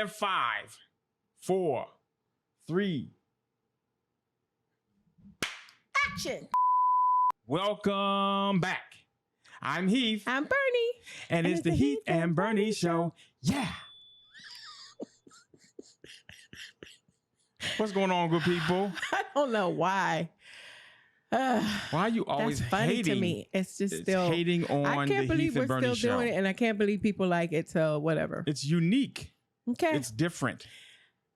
in 5, 4, 3. Action. Welcome back. I'm Heath. I'm Bernie. And it's the Heath and Bernie Show. Yeah. What's going on, good people? I don't know why. Why are you always That's funny hating? to me. It's just still hating on I can't the believe Heath and we're Bernie still Show. doing it, and I can't believe people like it. So whatever. It's unique. Okay. It's different.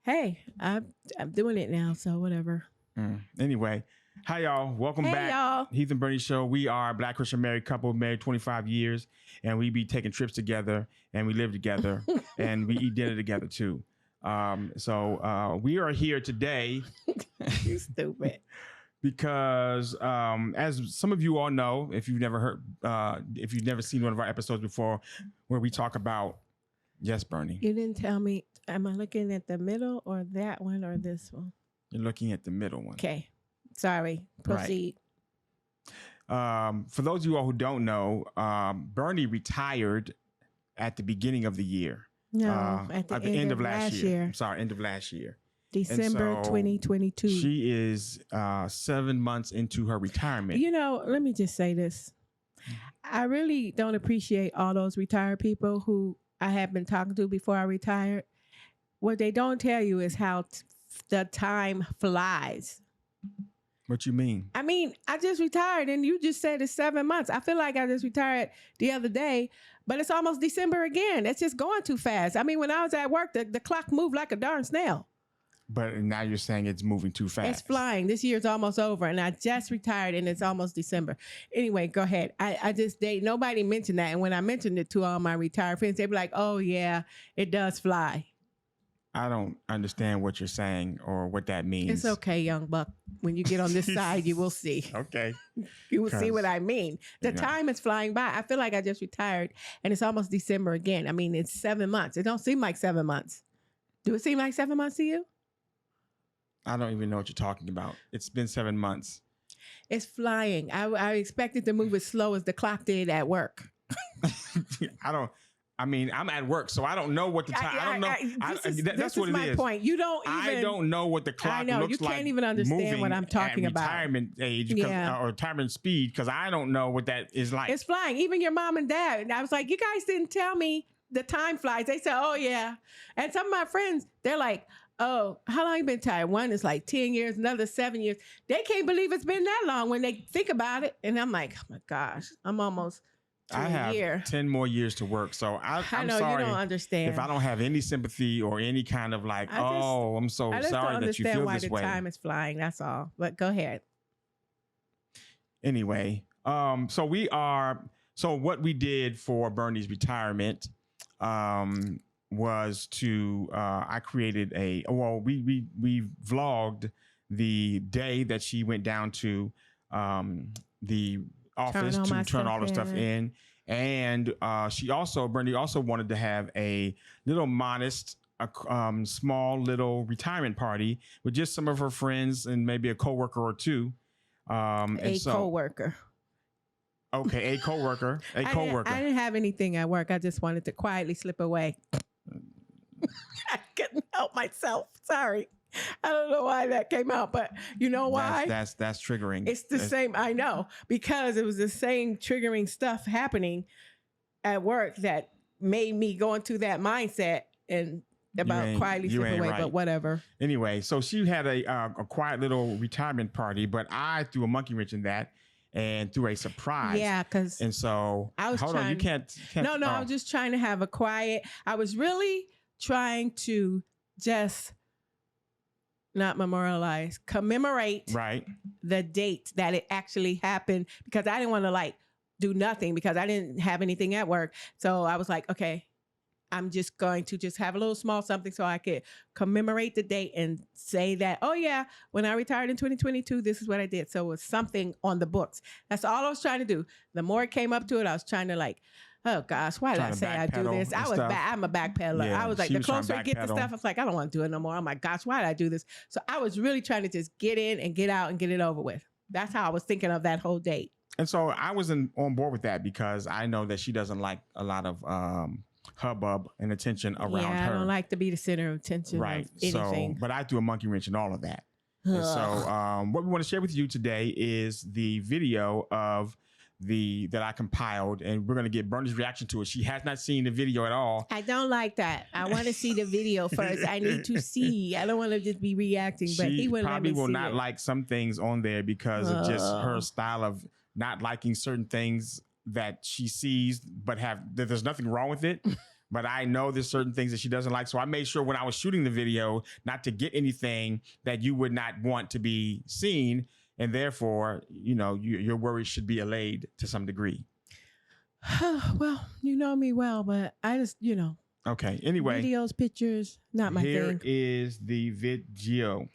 Hey, I'm doing it now. So whatever. Anyway, hi y'all. Welcome back. Y'all. Heath and Bernie Show. We are a Black Christian married couple, married 25 years, and we be taking trips together, and we live together, and we eat dinner together too. So we are here today. You stupid. Because as some of you all know, if you've never heard, if you've never seen one of our episodes before, where we talk about, yes, Bernie, You didn't tell me. Am I looking at the middle or that one or this one? you're looking at the middle one. Okay. Sorry. Proceed. For those of you all who don't know, Bernie retired at the beginning of the year. No, at the end of last year. I'm sorry, end of last year. December And so 2022. She is 7 months into her retirement. You know, let me just say this. I really don't appreciate all those retired people who I have been talking to before I retired. What they don't tell you is how the time flies. What you mean? I mean, I just retired and you just said it's 7 months. I feel like I just retired the other day, but it's almost December again. It's just going too fast. I mean, when I was at work, the clock moved like a darn snail. But now you're saying it's moving too fast. It's flying. This year's almost over and I just retired and it's almost December. Anyway, go ahead. Nobody mentioned that. And when I mentioned it to all my retired friends, they'd be like, oh yeah, it does fly. I don't understand what you're saying or what that means. It's okay, young buck. When you get on this side, you will see. Okay. You will see what I mean. The Yeah. time is flying by. I feel like I just retired and it's almost December again. I mean, it's 7 months. It don't seem like 7 months. Do it seem like 7 months to you? I don't even know what you're talking about. It's been 7 months. It's flying. I expected to move as slow as the clock did at work. I'm at work, so I don't know what the time. I don't know. That's what it is. My point. You don't even. I don't know what the clock looks like. You can't even understand what I'm talking about. Retirement age Yeah. or retirement speed, because I don't know what that is like. It's flying. Even your mom and dad. And I was like, you guys didn't tell me the time flies. They said, oh yeah. And some of my friends, they're like, oh, how long you been tired? One is like 10 years, another 7 years. They can't believe it's been that long when they think about it. And I'm like, oh my gosh, I'm almost to I a have year. 10 more years to work. So I'm know, sorry you don't understand. if I don't have any sympathy or any kind of like, I'm so I just sorry don't that you understand feel why this the way. time is flying. That's all. But go ahead. Anyway, so what we did for Bernie's retirement was to I created we vlogged the day that she went down to the office to turn all the stuff in, and Bernie also wanted to have a little modest small little retirement party with just some of her friends and maybe a coworker or two. Coworker. Okay, a coworker. I didn't have anything at work. I just wanted to quietly slip away. I couldn't help myself. Sorry. I don't know why that came out, but you know why? That's triggering. It's the same. I know, because it was the same triggering stuff happening at work that made me go into that mindset and about quietly slip away, right. But whatever. Anyway, so she had a quiet little retirement party, but I threw a monkey wrench in that and threw a surprise. Yeah, because and so I was hold trying, on, you can't. No, I was just trying to have a quiet. I was really trying to just not memorialize, commemorate right the date that it actually happened, because I didn't want to do nothing because I didn't have anything at work. So I was like, okay, I'm just going to just have a little small something so I could commemorate the date and say that, oh yeah, when I retired in 2022, this is what I did. So it was something on the books. That's all I was trying to do. The more it came up to it, I was trying to oh gosh, why did I say I do this? I'm a backpedaler. Yeah, I was like, the closer I get to stuff, I was like, I don't want to do it no more. Oh my gosh, why did I do this? So I was really trying to just get in and get out and get it over with. That's how I was thinking of that whole date. And so I was on board with that because I know that she doesn't like a lot of hubbub and attention around her. I don't like to be the center of attention. Right. Of anything. So, but I threw a monkey wrench in all of that. And so, what we want to share with you today is the video of that I compiled, and we're going to get Bernie's reaction to it. She has not seen the video at all. I don't like that. I want to see the video first. I need to see. I don't want to just be reacting. But he wouldn't probably let me will see not it. like some things on there because of just her style of not liking certain things that she sees, but that there's nothing wrong with it. But I know there's certain things that she doesn't like. So I made sure when I was shooting the video not to get anything that you would not want to be seen. And therefore, your worries should be allayed to some degree. Well, you know me well, but I just, Okay. Anyway. Videos, pictures, not my thing. Here is the video.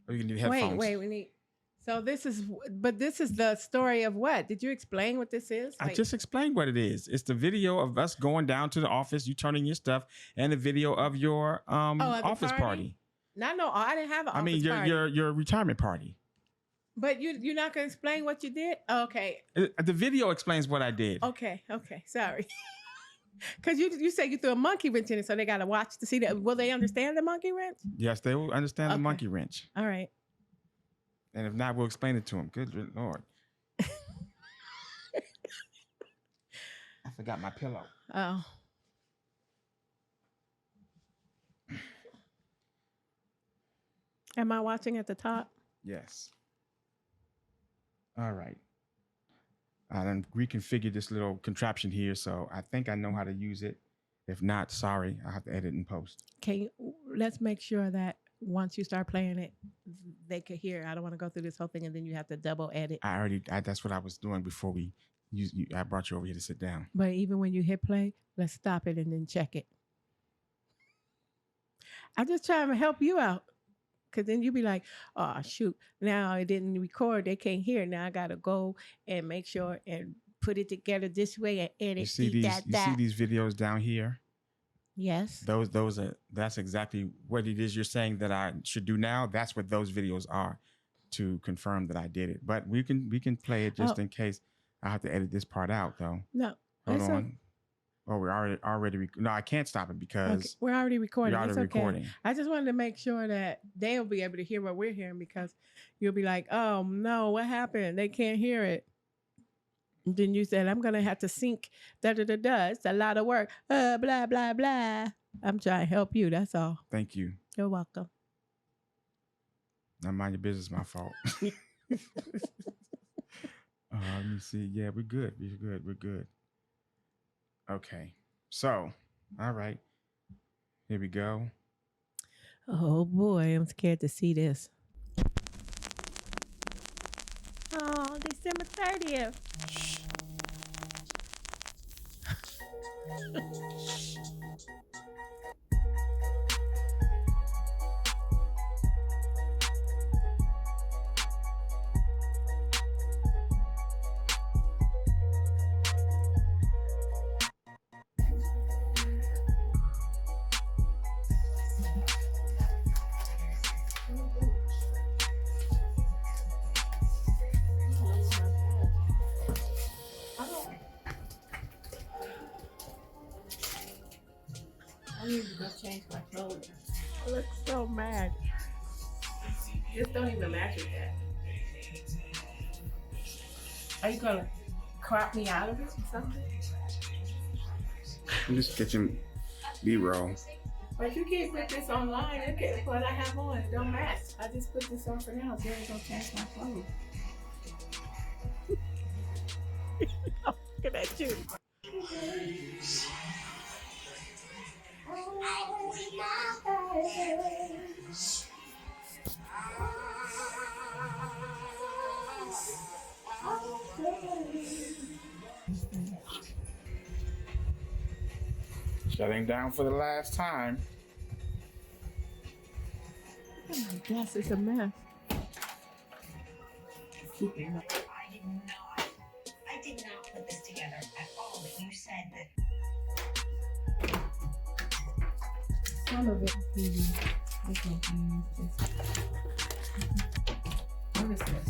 Oh, you need headphones. Wait, we need. So this is the story of what? Did you explain what this is? I just explained what it is. It's the video of us going down to the office, you turning your stuff, and the video of your office party. No, I didn't have an office party. your retirement party. But you're not going to explain what you did? Okay. The video explains what I did. Okay. Sorry. Because you say you threw a monkey wrench in it, so they got to watch to see that. Will they understand the monkey wrench? Yes, they will understand the monkey wrench. All right. And if not, we'll explain it to them. Good Lord. I forgot my pillow. Oh. Am I watching at the top? Yes. All right. I done reconfigured this little contraption here, so I think I know how to use it. If not, sorry, I have to edit and post. Let's make sure that once you start playing it, they could hear. I don't want to go through this whole thing and then you have to double edit. That's what I was doing before I brought you over here to sit down. But even when you hit play, let's stop it and then check it. I'm just trying to help you out. Because then you'll be like, oh, shoot, now it didn't record. They can't hear. Now I got to go and make sure and put it together this way and edit. You see these videos down here? Yes. That's exactly what it is you're saying that I should do now. That's what those videos are, to confirm that I did it. But we can play it just in case. I have to edit this part out though. No. Hold on. Oh, we're already. No, I can't stop it because we're already recording. We're already recording. I just wanted to make sure that they'll be able to hear what we're hearing, because you'll be like, oh no, what happened? They can't hear it. And then you said, I'm gonna have to sync. It's a lot of work. Blah blah blah. I'm trying to help you. That's all. Thank you. You're welcome. Not mind your business. My fault. Let me see. Yeah, we're good. We're good. Okay. So, all right. Here we go. Oh boy, I'm scared to see this. Oh, December 30th. I need to go change my clothes. I look so mad. This don't even match with that. Are you gonna crop me out of it or something? I'm just catching B-roll. But you can't put this online. Okay, what I have on, it don't match. I just put this on for now. So I'm gonna change my clothes. Look at you. Shutting down for the last time. Oh my gosh, it's a mess. Keeping up. I did not put this together at all, but you said that. Some of it is okay. What is this?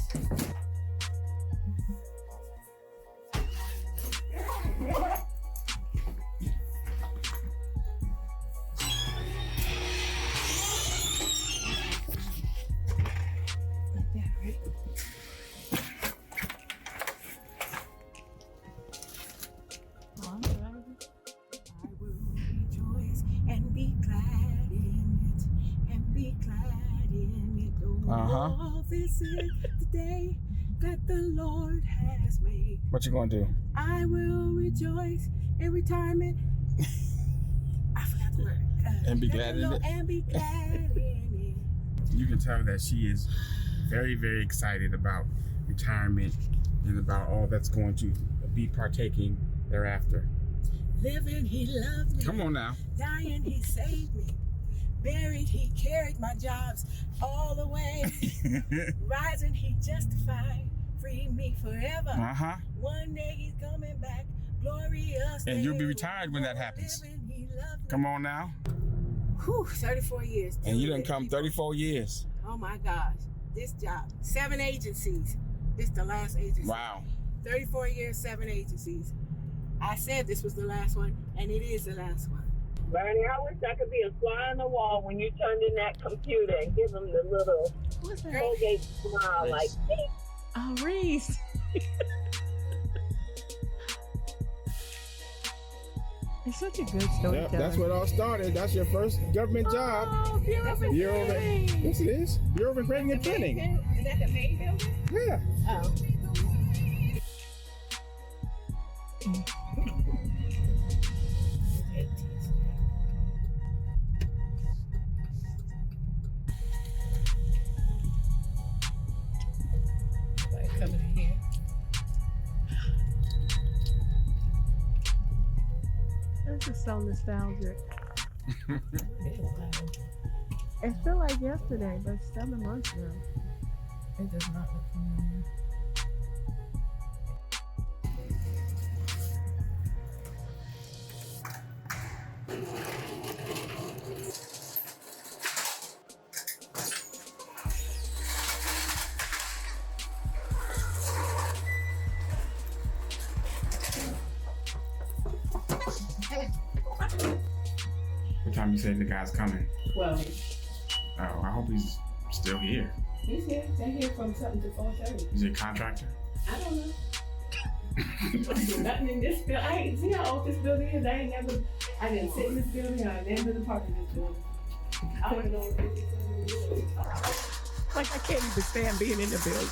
glad in it. Oh, this is the day that the Lord has made. What you gonna do? I will rejoice in retirement. I forgot the word. And be glad in it. And be glad in it. You can tell that she is very, very excited about retirement and about all that's going to be partaking thereafter. Living, he loved me. Come on now. Dying, he saved me. Buried, he carried my jobs all the way. Rising, he justified. Free me forever. One day he's coming back. Glorious. And you'll be retired when that happens. Living, he loved me. Come on now. Whew, 34 years. And you done come 34 years. Oh my gosh. This job. 7 agencies. This the last agency. Wow. 34 years, 7 agencies. I said this was the last one, and it is the last one. Bernie, I wish I could be a fly on the wall when you turned in that computer and give them the little Colgate smile, like, beep. Oh, Reese. It's such a good story. Yep, that's what all started. That's your first government job. Oh, Bureau of Printing. Yes, it is. Bureau of Printing and Printing. Is that the main building? Yeah. Oh. Coming in here. This is so nostalgic. It feels like yesterday, but it's 7 months now. It does not look familiar. What time you say the guy's coming? 12. Oh, I hope he's still here. He's here. They're here from something to 4:30. Is he a contractor? I don't know. Nothing in this building. I ain't see how old this building is. I didn't sit in this building. I never been a part of this building. I don't know what this building is. Like I can't even stand being in the building.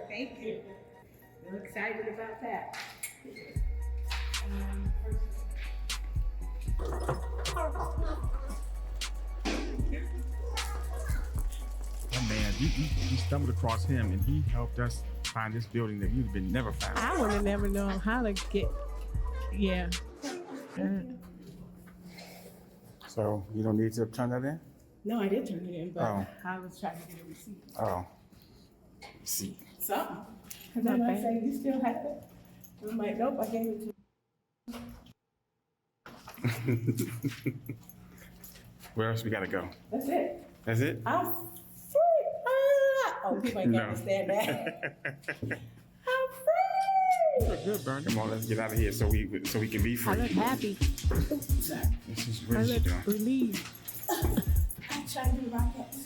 Thank you. I'm excited about that. Oh man, you stumbled across him and he helped us find this building that you'd been never found. I would have never known how to get, yeah. So you don't need to turn that in? No, I did turn it in, but Oh. I was trying to get a receipt. Oh. See. Something. Because I might say, you still have it? I'm like, nope, I gave it to Where else we gotta go? That's it. That's it? I'm free. Oh, people ain't gonna understand that. I'm free. Good, Bernie. Come on, let's get out of here so we can be free. I look happy. This is what I is she look doing? relieved. I'm trying to do rockets.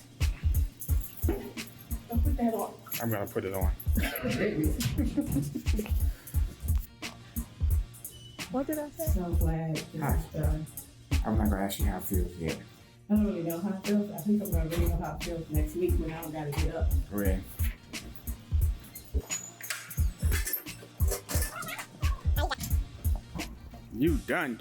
Don't put that on. I'm gonna put it on. What did I say? So glad Hi. it's done. I'm not gonna ask you how it feels yet. I don't really know how it feels. I think I'm gonna really know how it feels next week when I don't gotta get up. Great. You done.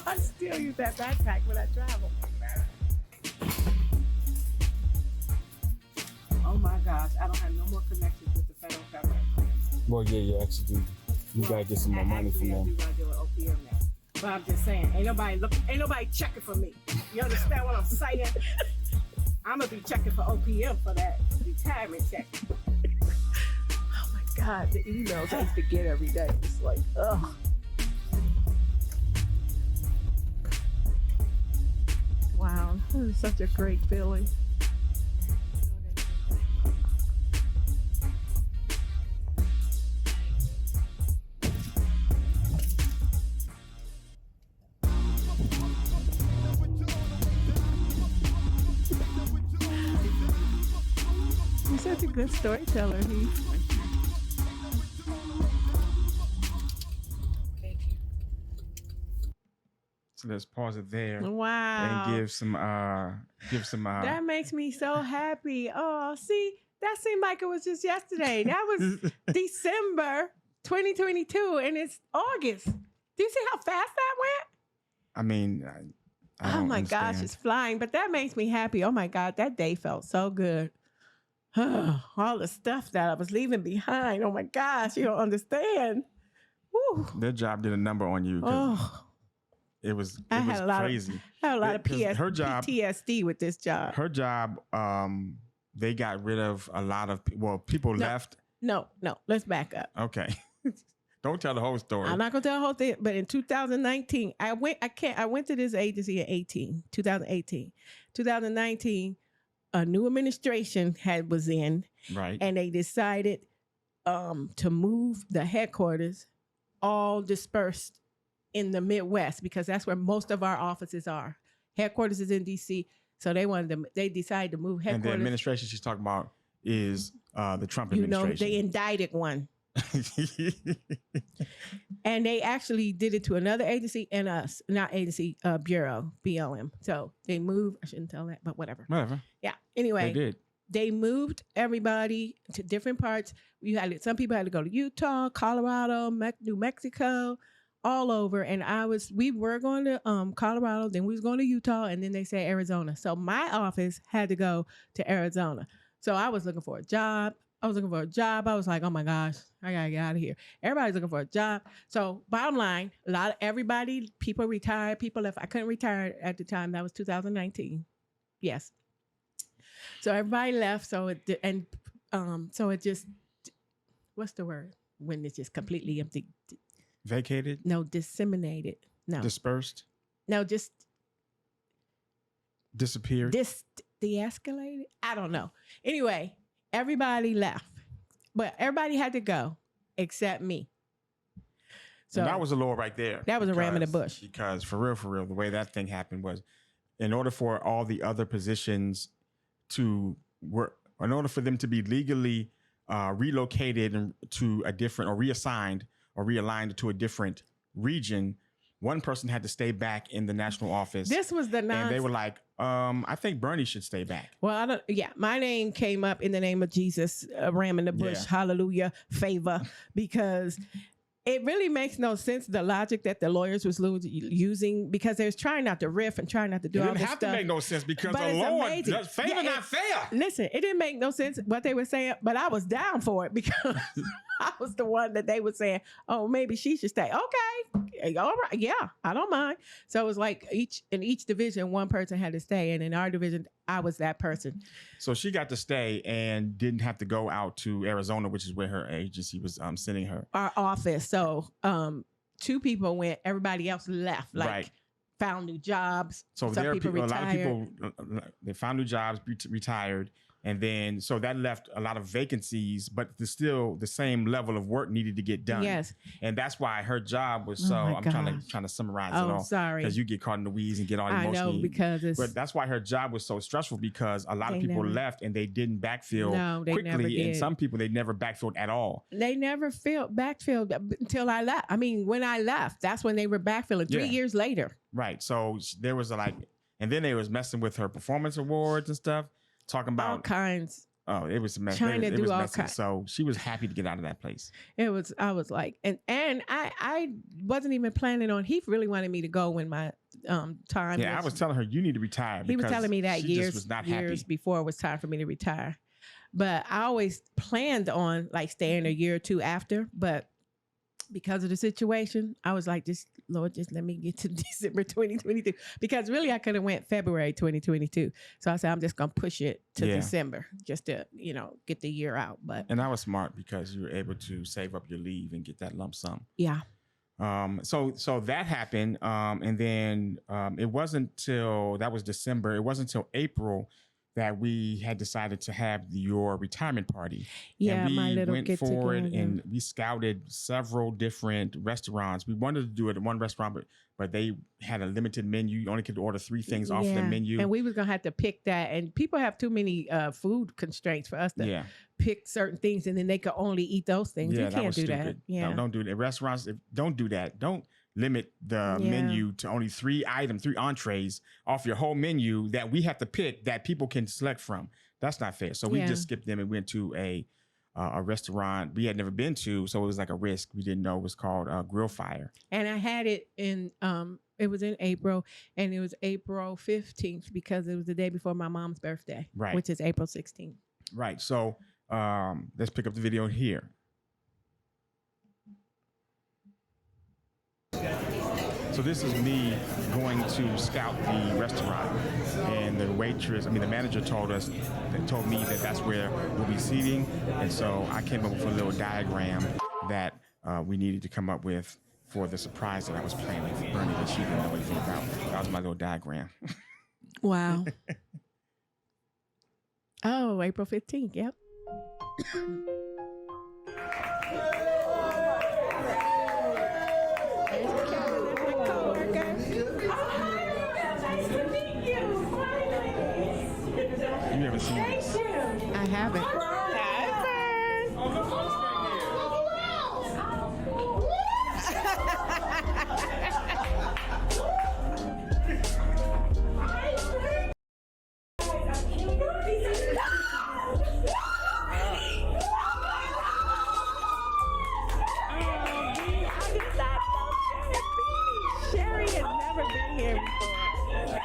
I still use that backpack when I travel. Oh my gosh, I don't have no more connections with the federal government. Well, yeah, you actually do. You gotta get some more money from I them. do gotta do an OPM now. But I'm just saying, ain't nobody checking for me. You understand what I'm saying? I'm gonna be checking for OPM for that retirement check. God, the emails I used to get every day. It's like, ugh. Wow, this is such a great feeling. You're such a good storyteller, Heath. So let's pause it there. Wow. And give some that makes me so happy. Oh, see, that seemed like it was just yesterday. That was December 2022 and it's August. Do you see how fast that went? I mean, I oh don't my understand. gosh, it's flying, but that makes me happy. Oh my God, that day felt so good. All the stuff that I was leaving behind. Oh my gosh, you don't understand. Woo. Their job did a number on you. Oh. It was I had crazy. I had a lot of her job, PTSD with this job. Her job, they got rid of a lot of people left. No, let's back up. Okay. Don't tell the whole story. I'm not gonna tell the whole thing, but in 2019, I went to this agency in 2018. 2019, a new administration was in. Right. And they decided to move the headquarters all dispersed in the Midwest because that's where most of our offices are. Headquarters is in DC, so they decided to move headquarters. And the administration she's talking about is the Trump administration. They indicted one. And they actually did it to another agency and us, not agency, bureau, BLM. So they moved, I shouldn't tell that, but whatever. Yeah. Anyway. They did. They moved everybody to different parts. Some people had to go to Utah, Colorado, New Mexico, all over. And we were going to Colorado, then we was going to Utah, and then they said Arizona. So my office had to go to Arizona. So I was looking for a job. I was like, oh my gosh, I gotta get out of here. Everybody's looking for a job. So bottom line, people retired, people left. I couldn't retire at the time. That was 2019. Yes. So everybody left. So it just, what's the word? When it's just completely empty. Vacated? No, disseminated. No. Dispersed? No, just. Disappeared? De-escalated? I don't know. Anyway, everybody left. But everybody had to go except me. So and that was a law right there. That was a ram in the bush. Because for real, the way that thing happened was in order for all the other positions to work, in order for them to be legally relocated to a different or reassigned or realigned to a different region, one person had to stay back in the national office. This was the and they were like, I think Bernie should stay back. Well, my name came up in the name of Jesus, ram in the bush, hallelujah, favor, because it really makes no sense, the logic that the lawyers was using, because they was trying not to riff and trying not to do all this stuff. It didn't have to make no sense because but the Lord, favor not fair. Listen, it didn't make no sense what they were saying, but I was down for it because I was the one that they were saying, oh, maybe she should stay. Okay, all right, yeah, I don't mind. So it was like in each division, one person had to stay, and in our division, I was that person. So she got to stay and didn't have to go out to Arizona, which is where her agency was sending her. Our office. So 2 people went, everybody else left. Found new jobs. So some people retired. A lot of people, they found new jobs, retired. And then, so that left a lot of vacancies, but still the same level of work needed to get done. Yes. And that's why her job was I'm trying to summarize it all. Sorry. Because you get caught in the weeds and get all emotional. I know, because but that's why her job was so stressful, because a lot of people left and they didn't backfill quickly. Never did. And some people, they never backfilled at all. They never backfilled until I left. I mean, when I left, that's when they were backfilling 3 years later. Right. So there was and then they was messing with her performance awards and stuff. Talking about all kinds. Oh, it was a mess. Trying to do all messy. kinds. So she was happy to get out of that place. I was like, and I wasn't even planning on. He really wanted me to go when my time. Yeah, I was telling her you need to retire. He was telling me that years happy. before it was time for me to retire. But I always planned on staying a year or 2 after. But because of the situation, I was like, just Lord, just let me get to December 2022. Because really, I could have went February 2022. So I said, I'm just gonna push it to December just to, get the year out. And that was smart because you were able to save up your leave and get that lump sum. Yeah. So that happened, and then it wasn't till that was December. It wasn't until April that we had decided to have your retirement party. Yeah, and we my little went forward and we scouted several different restaurants. We wanted to do it at one restaurant, but they had a limited menu. You only could order 3 things off the menu. And we was gonna have to pick that. And people have too many food constraints for us to pick certain things, and then they could only eat those things. Yeah, we can't do that. Yeah, no, don't do that. Restaurants, don't do that. Don't limit the menu to only 3 entrees off your whole menu that we have to pick that people can select from. That's not fair. So we just skipped them and went to a restaurant we had never been to. So it was like a risk. We didn't know it was called Grill Fire. And I had it in, it was in April, and it was April 15th because it was the day before my mom's birthday, which is April 16th. Right. So let's pick up the video here. So this is me going to scout the restaurant, and the manager told me that that's where we'll be seating, and so I came up with a little diagram that we needed to come up with for the surprise that I was planning for Bernie that she didn't know anything about. That was my little diagram. Wow. Oh, April 15th. Yep. You haven't seen this? I haven't. Sherry has never been here before.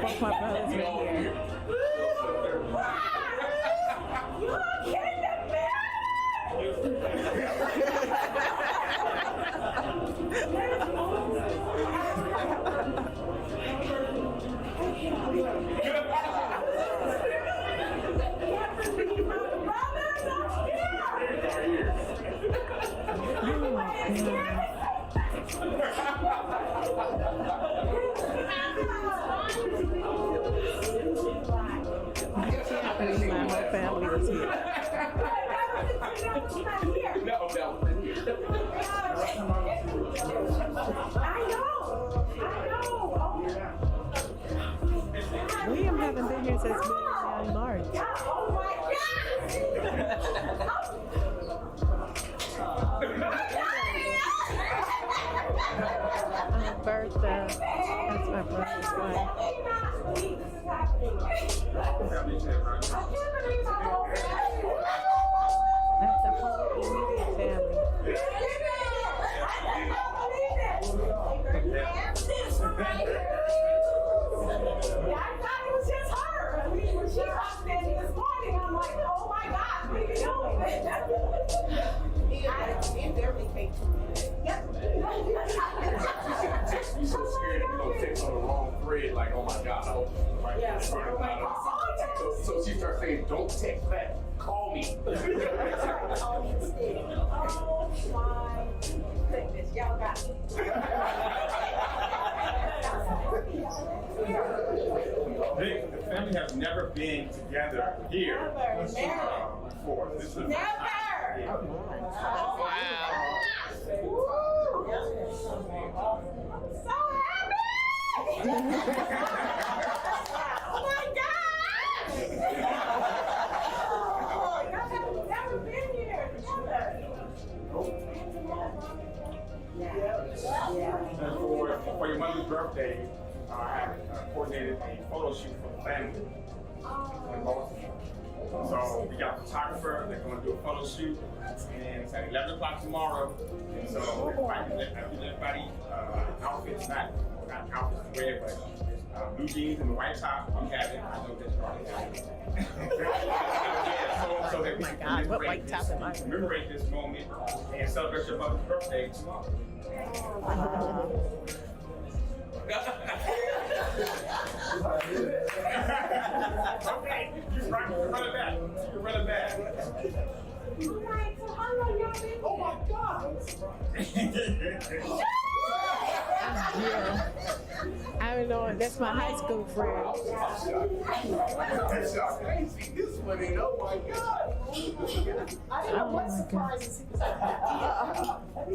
Both my brothers were here. My whole family was here. William haven't been here since March. Bertha, that's my brother's wife. That's the whole immediate family. I thought it was just her. I mean, when she walked in this morning, I'm like, oh my God, what are you doing? She's so scared you're gonna take on the wrong thread, like, oh my God, oh, right. Yeah. So she starts saying, don't text that, call me. Oh my goodness, y'all got me. The family has never been together here before. This is Never. So happy! Oh my God! Y'all have never been here together. And for your mother's birthday, I have coordinated a photo shoot for the family in Baltimore. So we got a photographer. They're going to do a photo shoot, and it's at 11 o'clock tomorrow. And so everybody outfits, not outfits to wear, but blue jeans and the white top. We have it. I know that you already have it. So that we can commemorate this moment and celebrate your mother's birthday tomorrow. Okay, you run it back. You run it back. Alright, so how long y'all been? Oh my God! I don't know. That's my high school friend. I ain't seen this one in, oh my God. I didn't know what surprises he was at.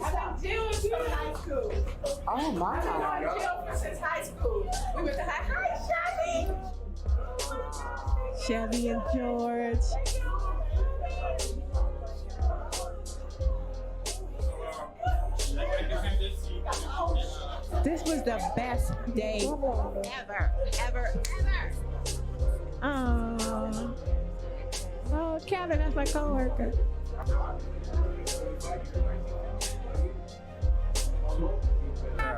I've been dealing with high school. Oh my I've been God. going to jail since high school. We went to hi, Shelby. Chevy and George. This was the best day ever. Oh, Kevin, that's my coworker. I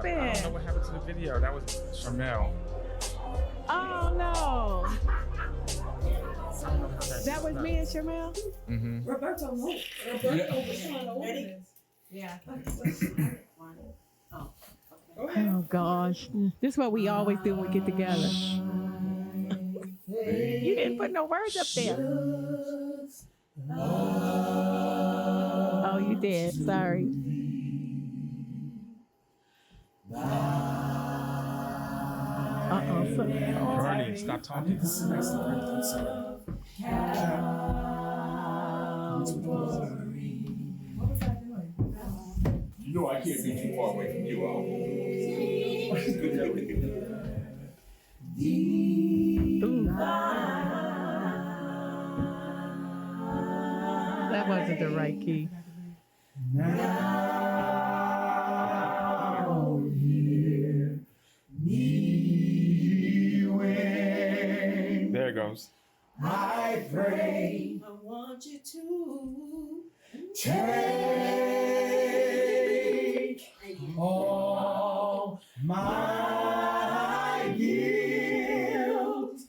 don't know what happened to the video. That was Shamel. Oh no. That was me and Shamel? Mm-hmm. Roberto, no. Roberto was trying to order this. Yeah. Oh gosh. This is what we always do when we get together. You didn't put no words up there. Oh, you did. Sorry. Bernie, stop talking. You know I can't be too far away from you all. That wasn't the right key. There it goes. I pray. I want you to take all my guilt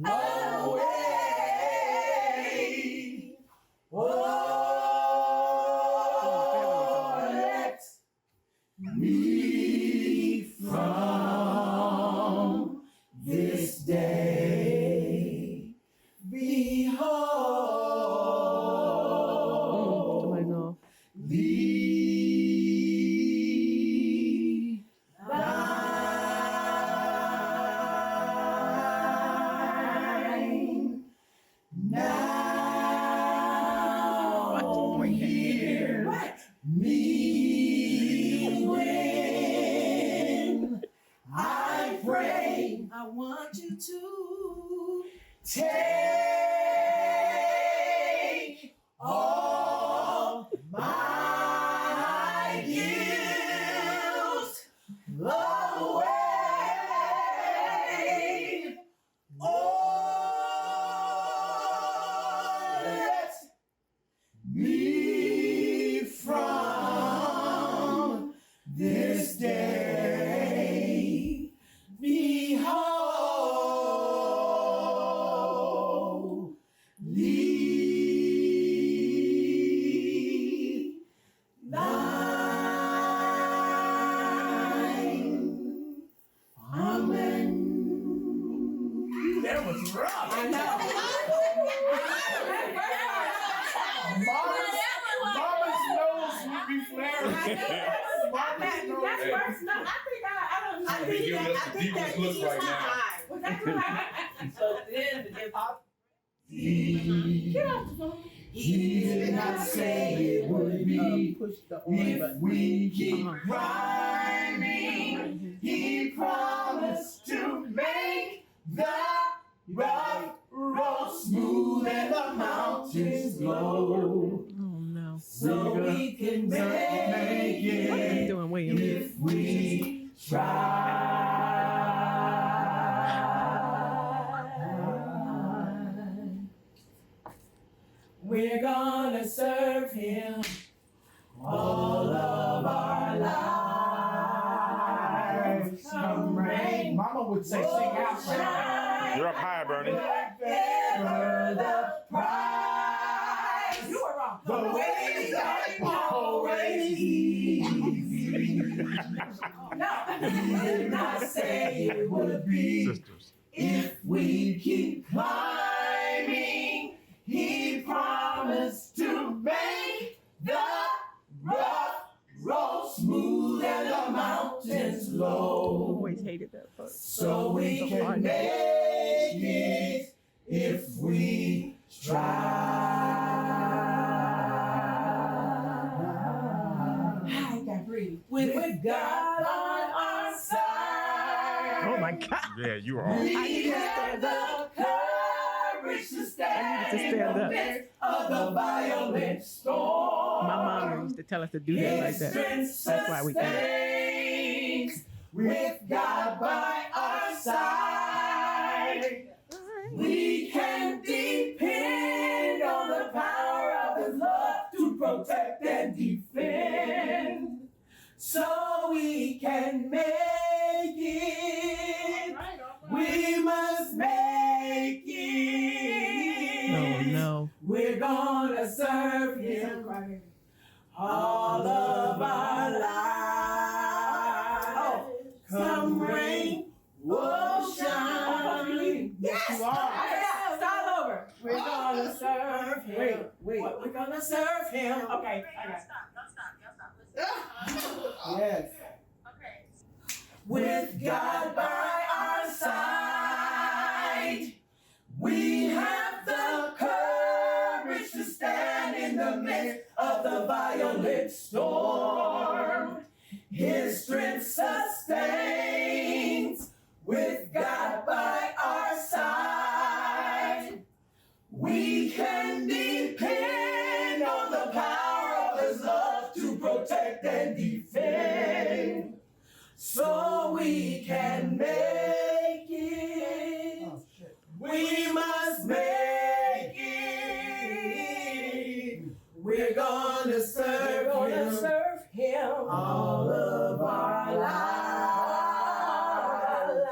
away. Oh, let me from this day be whole. Thee thine now hear me when I pray. I want you to take all my guilt away. Oh, let me from this day be whole. Thee thine. Amen. That was rough. I know. Mama's nose would be flaring. That's worse. No, I think Giving us the deepest look right now. was that too high? So then the Get off the phone. not say it would be if we keep climbing. He promised to make the rough road smooth and the mountains low. Oh no. So we can make it What are you doing, William? if we try. We're gonna serve him all of our lives. Come rain, Mama would say, sing out. You're up high, Bernie. Whatever the price, you are wrong. The ways ain't always easy. No, he did not say it would be. Sisters. If we keep climbing, he promised to make the rough road smooth and the mountains low. Always hated that part. So we can make it if we try. I got breathe. With God on our side. Oh my God. Yeah, you are all. We have the courage to stand to stand in the up. midst of the violent storm. My mom used to tell us to do that like that. That's why we can't. With God by our side, we can depend on the power of His love to protect and defend. So we can make it. We must make it. Oh no. We're gonna serve Him all of our lives. Oh, come rain, oh shine. Yes, you are. It's all over. We're gonna serve Him. Wait. We're gonna serve Him. Okay, I got it. Yes. Okay. With God by our side, we have the courage to stand in the midst of the violent storm. His strength sustains. With God by our side, we can depend on the power of His love to protect and defend. So we can make it. We must make it. We're gonna serve Him all of our lives.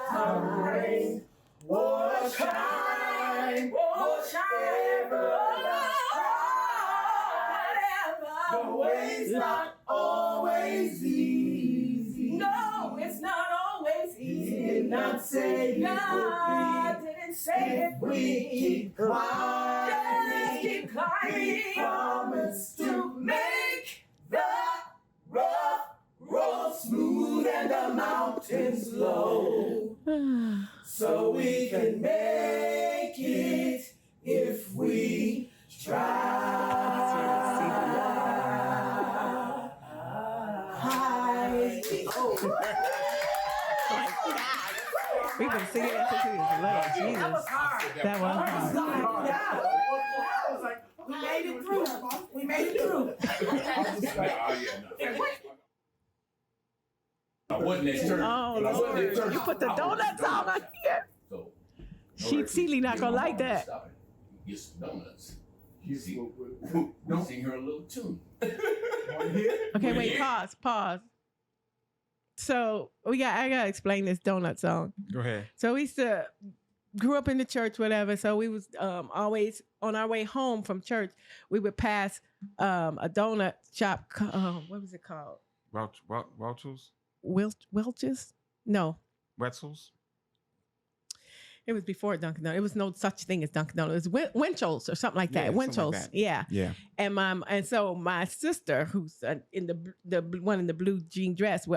Come rain or shine, whatever the way's not always easy. No, it's not always easy. He did not say God didn't say if we keep climbing. Keep climbing. He promised to make the rough road smooth and the mountains low. So we can make it if we try. We've been singing it since we was little. Jesus. That was hard. We made it through. We made it through. I wasn't at church. Oh, Lord. You put the Dougnut Song on here. She Seeley not gonna like that. Get some donuts. Don't sing her a little tune. Okay, wait, pause. So I gotta explain this Dougnut Song. Go ahead. So we grew up in the church, whatever. So we was always on our way home from church. We would pass a donut shop. What was it called? Welch's? Welch's? No, Wetzel's? it was before Dunkin' Donuts. It was no such thing as Dunkin' Donuts. It was Winchell's or something like that. Yeah, something Winchell's, like that. yeah. Yeah. And so my sister, who's in the one in the blue jean dress,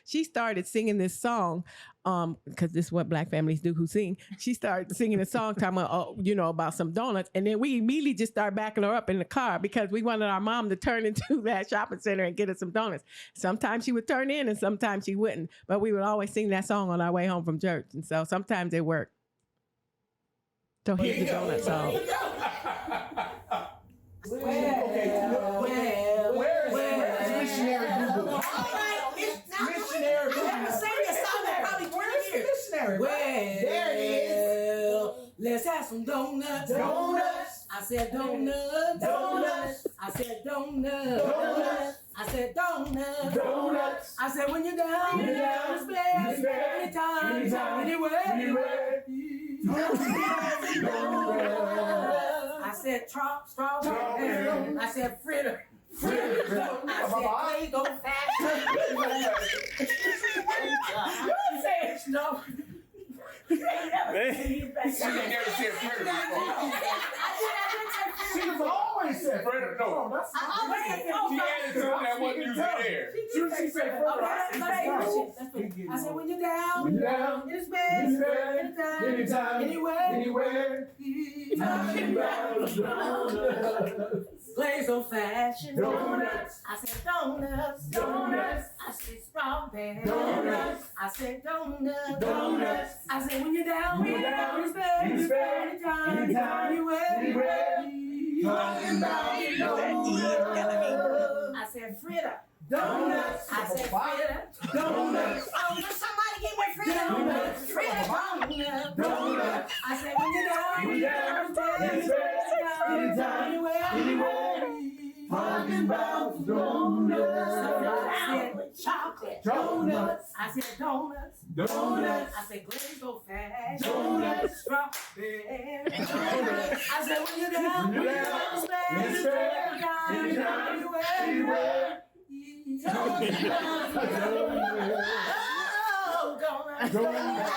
she started singing this song because this is what Black families do who sing. She started singing a song talking about, about some donuts. And then we immediately just started backing her up in the car because we wanted our mom to turn into that shopping center and get us some donuts. Sometimes she would turn in and sometimes she wouldn't. But we would always sing that song on our way home from church. And so sometimes it worked. So here's the donut song. Where is missionary Google? Missionary Google. Missionary. There it is. Let's have some donuts. Donuts. I said donuts. Donuts. I said donuts. Donuts. I said donuts. Donuts. I said when you're down, this place, anytime, anywhere. I said strawberry. I said fritter. I said go fast. You said no. She ain't never said Fredo before. She was always said Fredo, no. That's not She added to that one music there. She said Fredo. I said when you're down, When you're down, in this bed, anytime, anywhere. Talking about donuts. Glaze old fashioned Donuts. I said donuts. Donuts. I said strawberry. Donuts. I said donuts. Donuts. I said when you're down, When you're down, in this bed, anytime, anywhere. Talking about donuts. I said fritter. Donuts. I said fritter. Donuts. Oh, somebody get my fritter. Donuts. Fritter. Donuts. I said when you're down, in this bed, anytime, anywhere. Talking about donuts. I said chocolate. Donuts. I said donuts. Donuts. I said glazed old fashioned. Donuts. Strawberry. Donuts. I said when you're down, When you're down, in this bed, anytime, anywhere. Talking about donuts. Oh, donuts. Donuts.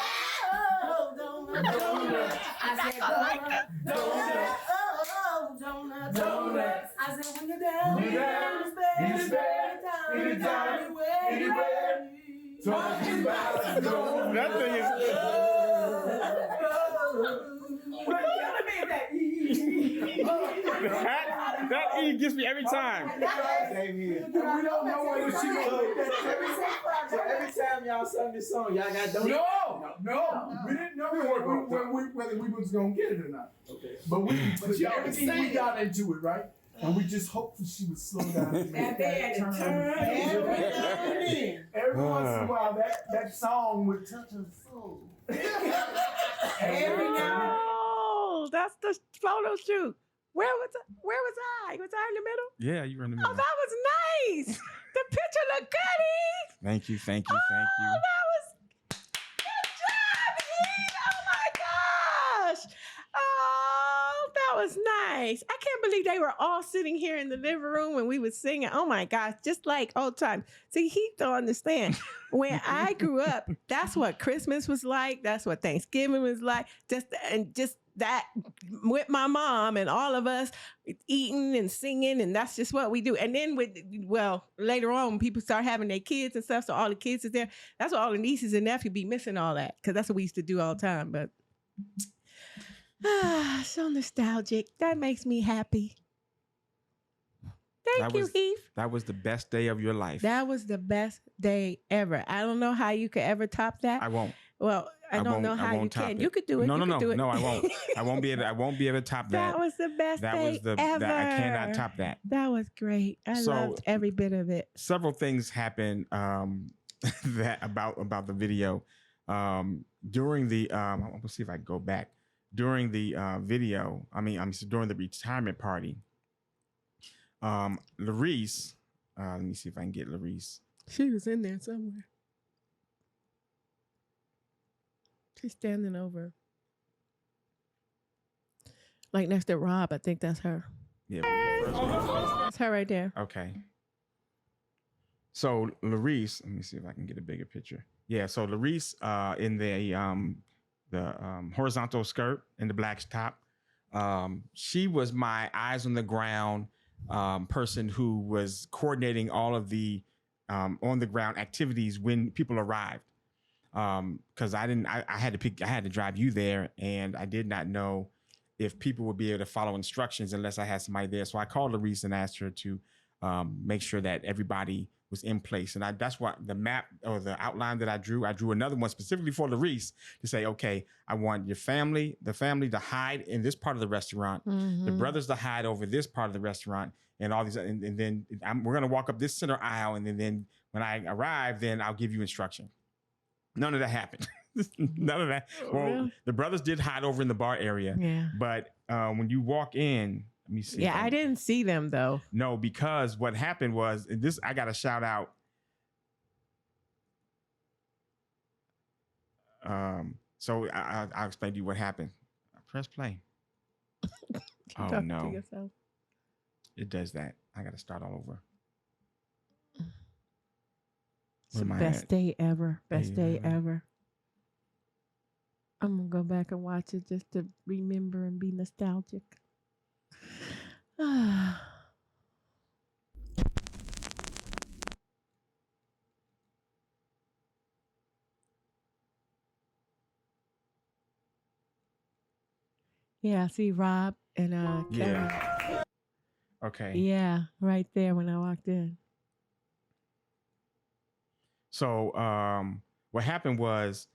Oh, donuts. Donuts. I said donuts. Donuts. Oh, donuts. Donuts. I said when you're down, When you're down, in this bed, anytime, anywhere. Talking about donuts. That thing is. That E gets me every time. We don't know whether she gonna look at So every time y'all sung this song, y'all got donuts? No, we didn't know whether we was gonna get it or not. Okay. But everything we got into it, right? And we just hoped that she would slow down. And make that turn. Every once in a while, that song would touch her soul. Every now Oh, that's the photo shoot. Where was I? Was I in the middle? Yeah, you were in the Oh, middle. that was nice. The picture looked good, Eve. Thank you. Oh, that was good job, Eve. Oh my gosh. Oh, that was nice. I can't believe they were all sitting here in the living room when we was singing. Oh my gosh, just like old times. See, he don't understand. When I grew up, that's what Christmas was like. That's what Thanksgiving was like. Just that with my mom and all of us eating and singing, and that's just what we do. And then later on, when people start having their kids and stuff, so all the kids is there. That's what all the nieces and nephews be missing all that, because that's what we used to do all the time. But so nostalgic. That makes me happy. Thank you, Heath. That was the best day of your life. That was the best day ever. I don't know how you could ever top that. I won't. Well, I don't know how you can. You could do it. No, you could do it. I won't. I won't be able to top that. That was the best day ever. I cannot top that. That was great. I loved every bit of it. Several things happened that about the video. During the let's see if I can go back. During the video, during the retirement party, Larice, let me see if I can get Larice. She was in there somewhere. She's standing over. Like next to Rob, I think that's her. Yeah. That's her right there. Okay. So Larice, let me see if I can get a bigger picture. Yeah, so Larice in the horizontal skirt and the black top, she was my eyes on the ground person who was coordinating all of the on the ground activities when people arrived. because I had to drive you there, and I did not know if people would be able to follow instructions unless I had somebody there. So I called Larice and asked her to make sure that everybody was in place. And that's what the map or the outline that I drew another one specifically for Larice to say, okay, I want the family to hide in this part of the restaurant, the brothers to hide over this part of the restaurant, and all these, and then we're gonna walk up this center aisle, and then when I arrive, then I'll give you instruction. None of that happened. None of that. Well, really? The brothers did hide over in the bar area, but when you walk in, let me see. Yeah, I didn't see them though. No, because what happened was, and this, I got to shout out. So I'll explain to you what happened. Press play. Oh no. It does that. I got to start all over. It's the best day ever. Best day ever. I'm going to go back and watch it just to remember and be nostalgic. Yeah, I see Rob and Kevin. Yeah. Okay. Yeah, right there when I walked in. So what happened was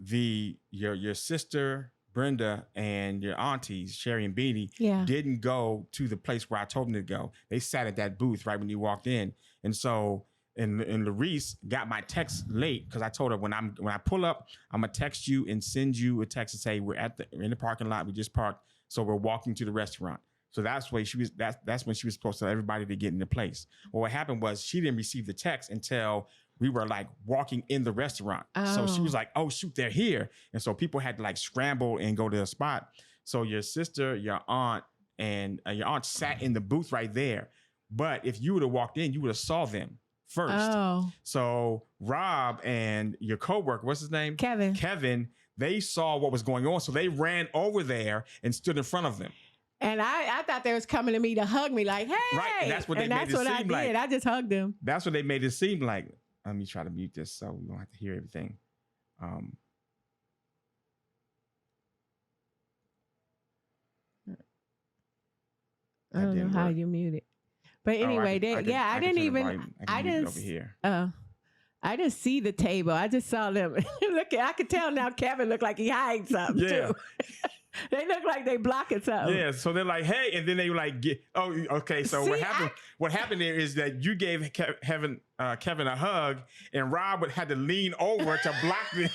your sister Brenda and your aunties Sherry and Beanie didn't go to the place where I told them to go. They sat at that booth right when you walked in, and so and Larice got my text late because I told her when I pull up, I'm gonna text you and send you a text and say we're in the parking lot. We just parked, so we're walking to the restaurant. So that's when she was supposed to tell everybody to get into place. Well, what happened was she didn't receive the text until we were like walking in the restaurant. Oh. So she was like, oh shoot, they're here. And so people had to like scramble and go to the spot. So your sister, your aunt, and your aunt sat in the booth right there. But if you would have walked in, you would have saw them first. Oh. So Rob and your coworker, what's his name? Kevin, they saw what was going on. So they ran over there and stood in front of them. And I thought they was coming to me to hug me like, hey. Right, and that's what they made it seem like. That's what I did. I just hugged them. That's what they made it seem like. Let me try to mute this so we don't have to hear everything. I don't know how you mute it. But anyway, I didn't see the table. I just saw them. I could tell now Kevin looked like he hiding something too. They look like they blocking something. Yeah, so they're like, hey, and then they were like, okay. So what happened there is that you gave Kevin a hug, and Rob had to lean over to block them.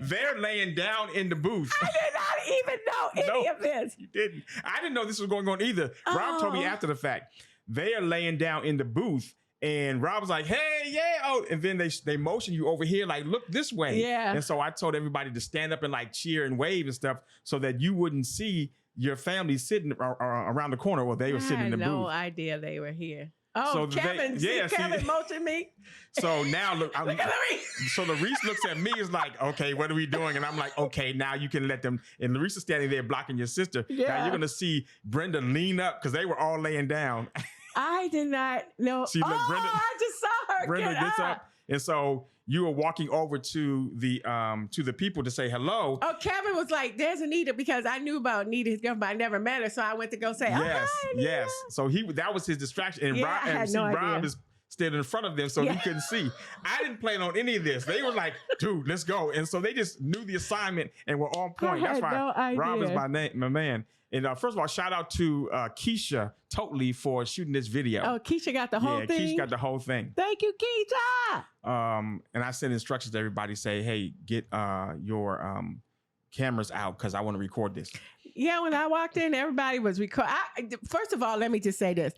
They're laying down in the booth. I did not even know any of this. You didn't. I didn't know this was going on either. Oh. Rob told me after the fact. They are laying down in the booth. And Rob was like, hey, yeah. And then they motion you over here, like, look this way. Yeah. And so I told everybody to stand up and like cheer and wave and stuff so that you wouldn't see your family sitting around the corner while they were sitting in the booth. I had no idea they were here. Oh, so Kevin motioned me. So now look at Larice. So Larice looks at me is like, okay, what are we doing? And I'm like, okay, now you can let them. And Larice is standing there blocking your sister. Yeah. Now you're going to see Brenda lean up because they were all laying down. I did not know. Brenda, I just saw her. Brenda gets up. And so you were walking over to the people to say hello. Oh, Kevin was like, there's Anita, because I knew about Anita's girlfriend, but I never met her. So I went to go say, hi, yes. So that was his distraction. And Rob is standing in front of them, so he couldn't see. I didn't plan on any of this. They were like, dude, let's go. And so they just knew the assignment and were on point. That's why Rob is my man. And first of all, shout out to Keisha Totally for shooting this video. Oh, Keisha got the whole thing? Yeah, Keisha got the whole thing. Thank you, Keisha. And I sent instructions to everybody, say, hey, get your cameras out because I want to record this. Yeah, when I walked in, everybody was recording. First of all, let me just say this.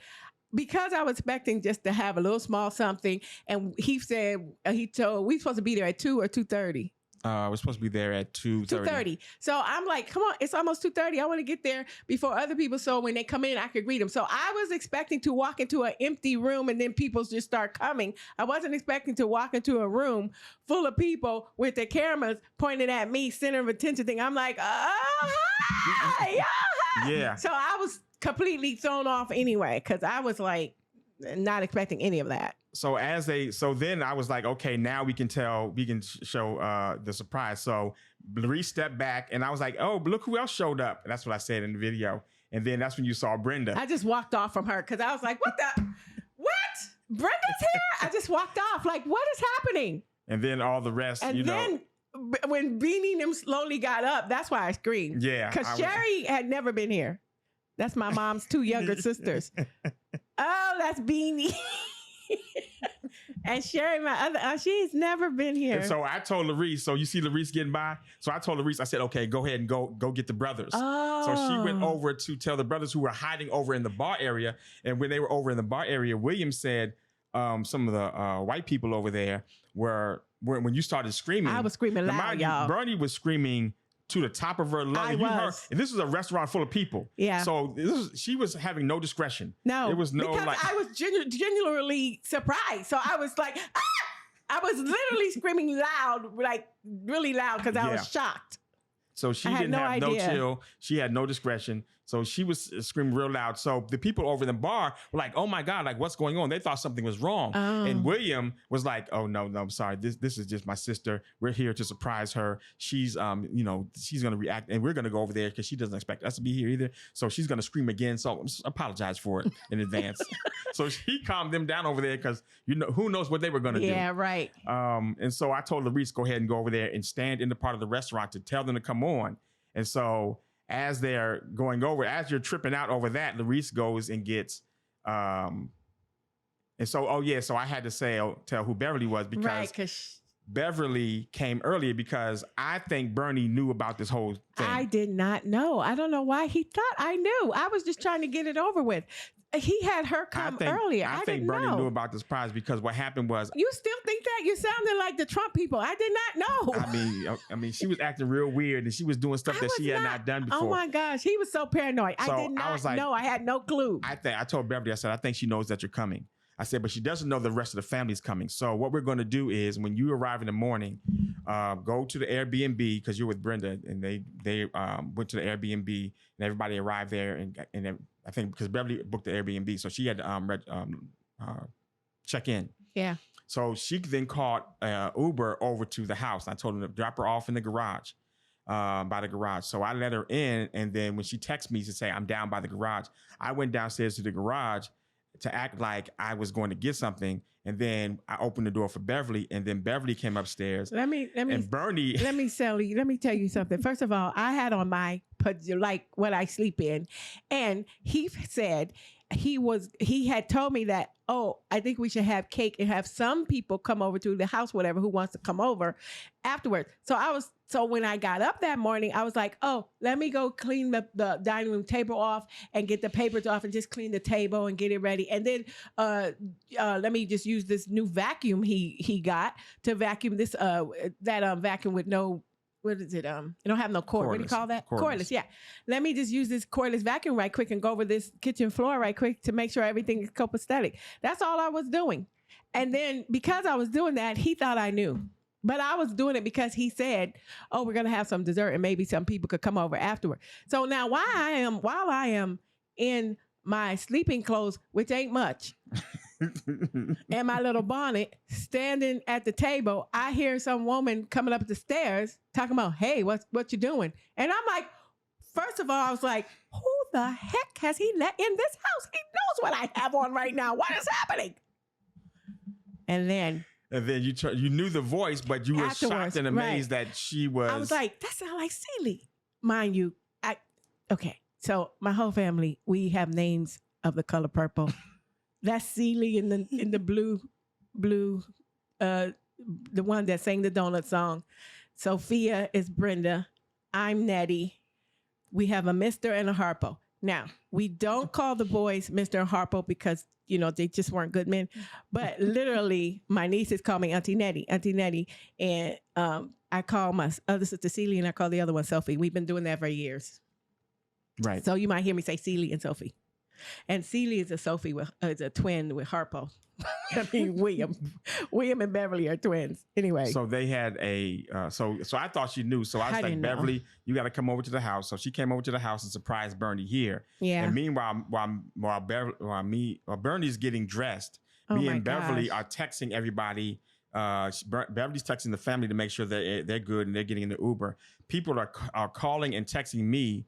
Because I was expecting just to have a little small something, and he said, we supposed to be there at 2 or 2:30. We're supposed to be there at 2:30. So I'm like, come on, it's almost 2:30. I want to get there before other people, so when they come in, I could greet them. So I was expecting to walk into an empty room and then people just start coming. I wasn't expecting to walk into a room full of people with their cameras pointed at me, center of attention thing. I'm like, oh, hi. Yeah. So I was completely thrown off anyway, because I was like, not expecting any of that. So then I was like, okay, now we can show the surprise. So Larice stepped back and I was like, oh, but look who else showed up. And that's what I said in the video. And then that's when you saw Brenda. I just walked off from her because I was like, what? Brenda's here? I just walked off. Like, what is happening? And then all the rest, and then when Beanie and them slowly got up, that's why I screamed. Yeah. Because Sherry had never been here. That's my mom's 2 younger sisters. Oh, that's Beanie. And Sherry, my other, she's never been here. And so I told Larice, so you see Larice getting by? So I told Larice, I said, okay, go ahead and go get the brothers. Oh. So she went over to tell the brothers who were hiding over in the bar area. And when they were over in the bar area, William said some of the white people over there were when you started screaming. I was screaming loud, y'all. Bernie was screaming to the top of her lungs. And this was a restaurant full of people. Yeah. So she was having no discretion. No. It was no because I was genuinely surprised. So I was like, ah! I was literally screaming loud, like really loud, because I was shocked. So she didn't have no chill. She had no discretion. So she was screaming real loud. So the people over in the bar were like, oh my God, like what's going on? They thought something was wrong. Oh. And William was like, oh no, I'm sorry. This is just my sister. We're here to surprise her. She's she's gonna react and we're gonna go over there because she doesn't expect us to be here either. So she's gonna scream again. So apologize for it in advance. So he calmed them down over there because who knows what they were gonna do. Yeah, right. And so I told Larice, go ahead and go over there and stand in the part of the restaurant to tell them to come on. And so as they're going over, as you're tripping out over that, Larice goes and gets, so I had to tell who Beverly was because Beverly came earlier because I think Bernie knew about this whole thing. I did not know. I don't know why he thought I knew. I was just trying to get it over with. He had her come earlier. I think Bernie knew about the surprise because what happened was... You still think that? You sounded like the Trump people. I did not know. I mean, she was acting real weird and she was doing stuff that she had not done before. Oh my gosh, he was so paranoid. So I did not know. I had no clue. I told Beverly, I said, I think she knows that you're coming. I said, but she doesn't know the rest of the family's coming. So what we're going to do is when you arrive in the morning, go to the Airbnb because you're with Brenda and they went to the Airbnb and everybody arrived there and I think because Beverly booked the Airbnb, so she had to check in. Yeah. So she then called Uber over to the house. I told her to drop her off in the garage, by the garage. So I let her in, and then when she texted me to say I'm down by the garage, I went downstairs to the garage to act like I was going to get something, and then I opened the door for Beverly, and then Beverly came upstairs. And Bernie. Let me tell you something. First of all, I had on my like what I sleep in, and he said he had told me that, oh, I think we should have cake and have some people come over to the house, whatever, who wants to come over afterwards. So when I got up that morning, I was like, oh, let me go clean the dining room table off and get the papers off and just clean the table and get it ready. And then let me just use this new vacuum he got to vacuum this vacuum with no, what is it? It don't have no cord. Cordless. What do you call that? Cordless. Yeah. Let me just use this cordless vacuum right quick and go over this kitchen floor right quick to make sure everything is copacetic. That's all I was doing. And then because I was doing that, he thought I knew. But I was doing it because he said, oh, we're going to have some dessert and maybe some people could come over afterward. So now while I am in my sleeping clothes, which ain't much, and my little bonnet, standing at the table, I hear some woman coming up the stairs talking about, hey, what you doing? And I'm like, first of all, I was like, who the heck has he let in this house? He knows what I have on right now. What is happening? And then you knew the voice, but you were shocked and amazed that she was. I was like, that sounds like Celie. Mind you, okay. So my whole family, we have names of the color purple. That's Celie in the blue, the one that sang the Dougnut Song. Sophia is Brenda. I'm Nettie. We have a Mr. and a Harpo. Now, we don't call the boys Mr. and Harpo because, they just weren't good men. But literally, my nieces call me Auntie Nettie. And I call my other sister Celie and I call the other one Sophie. We've been doing that for years. Right. So you might hear me say Celie and Sophie. And Celie is a twin with Harpo. I mean, William and Beverly are twins. Anyway. So they had so I thought she knew. So I was like, Beverly, you got to come over to the house. So she came over to the house and surprised Bernie here. Yeah. And meanwhile, while Bernie's getting dressed, me and Beverly are texting everybody. Beverly's texting the family to make sure that they're good and they're getting in the Uber. People are calling and texting me.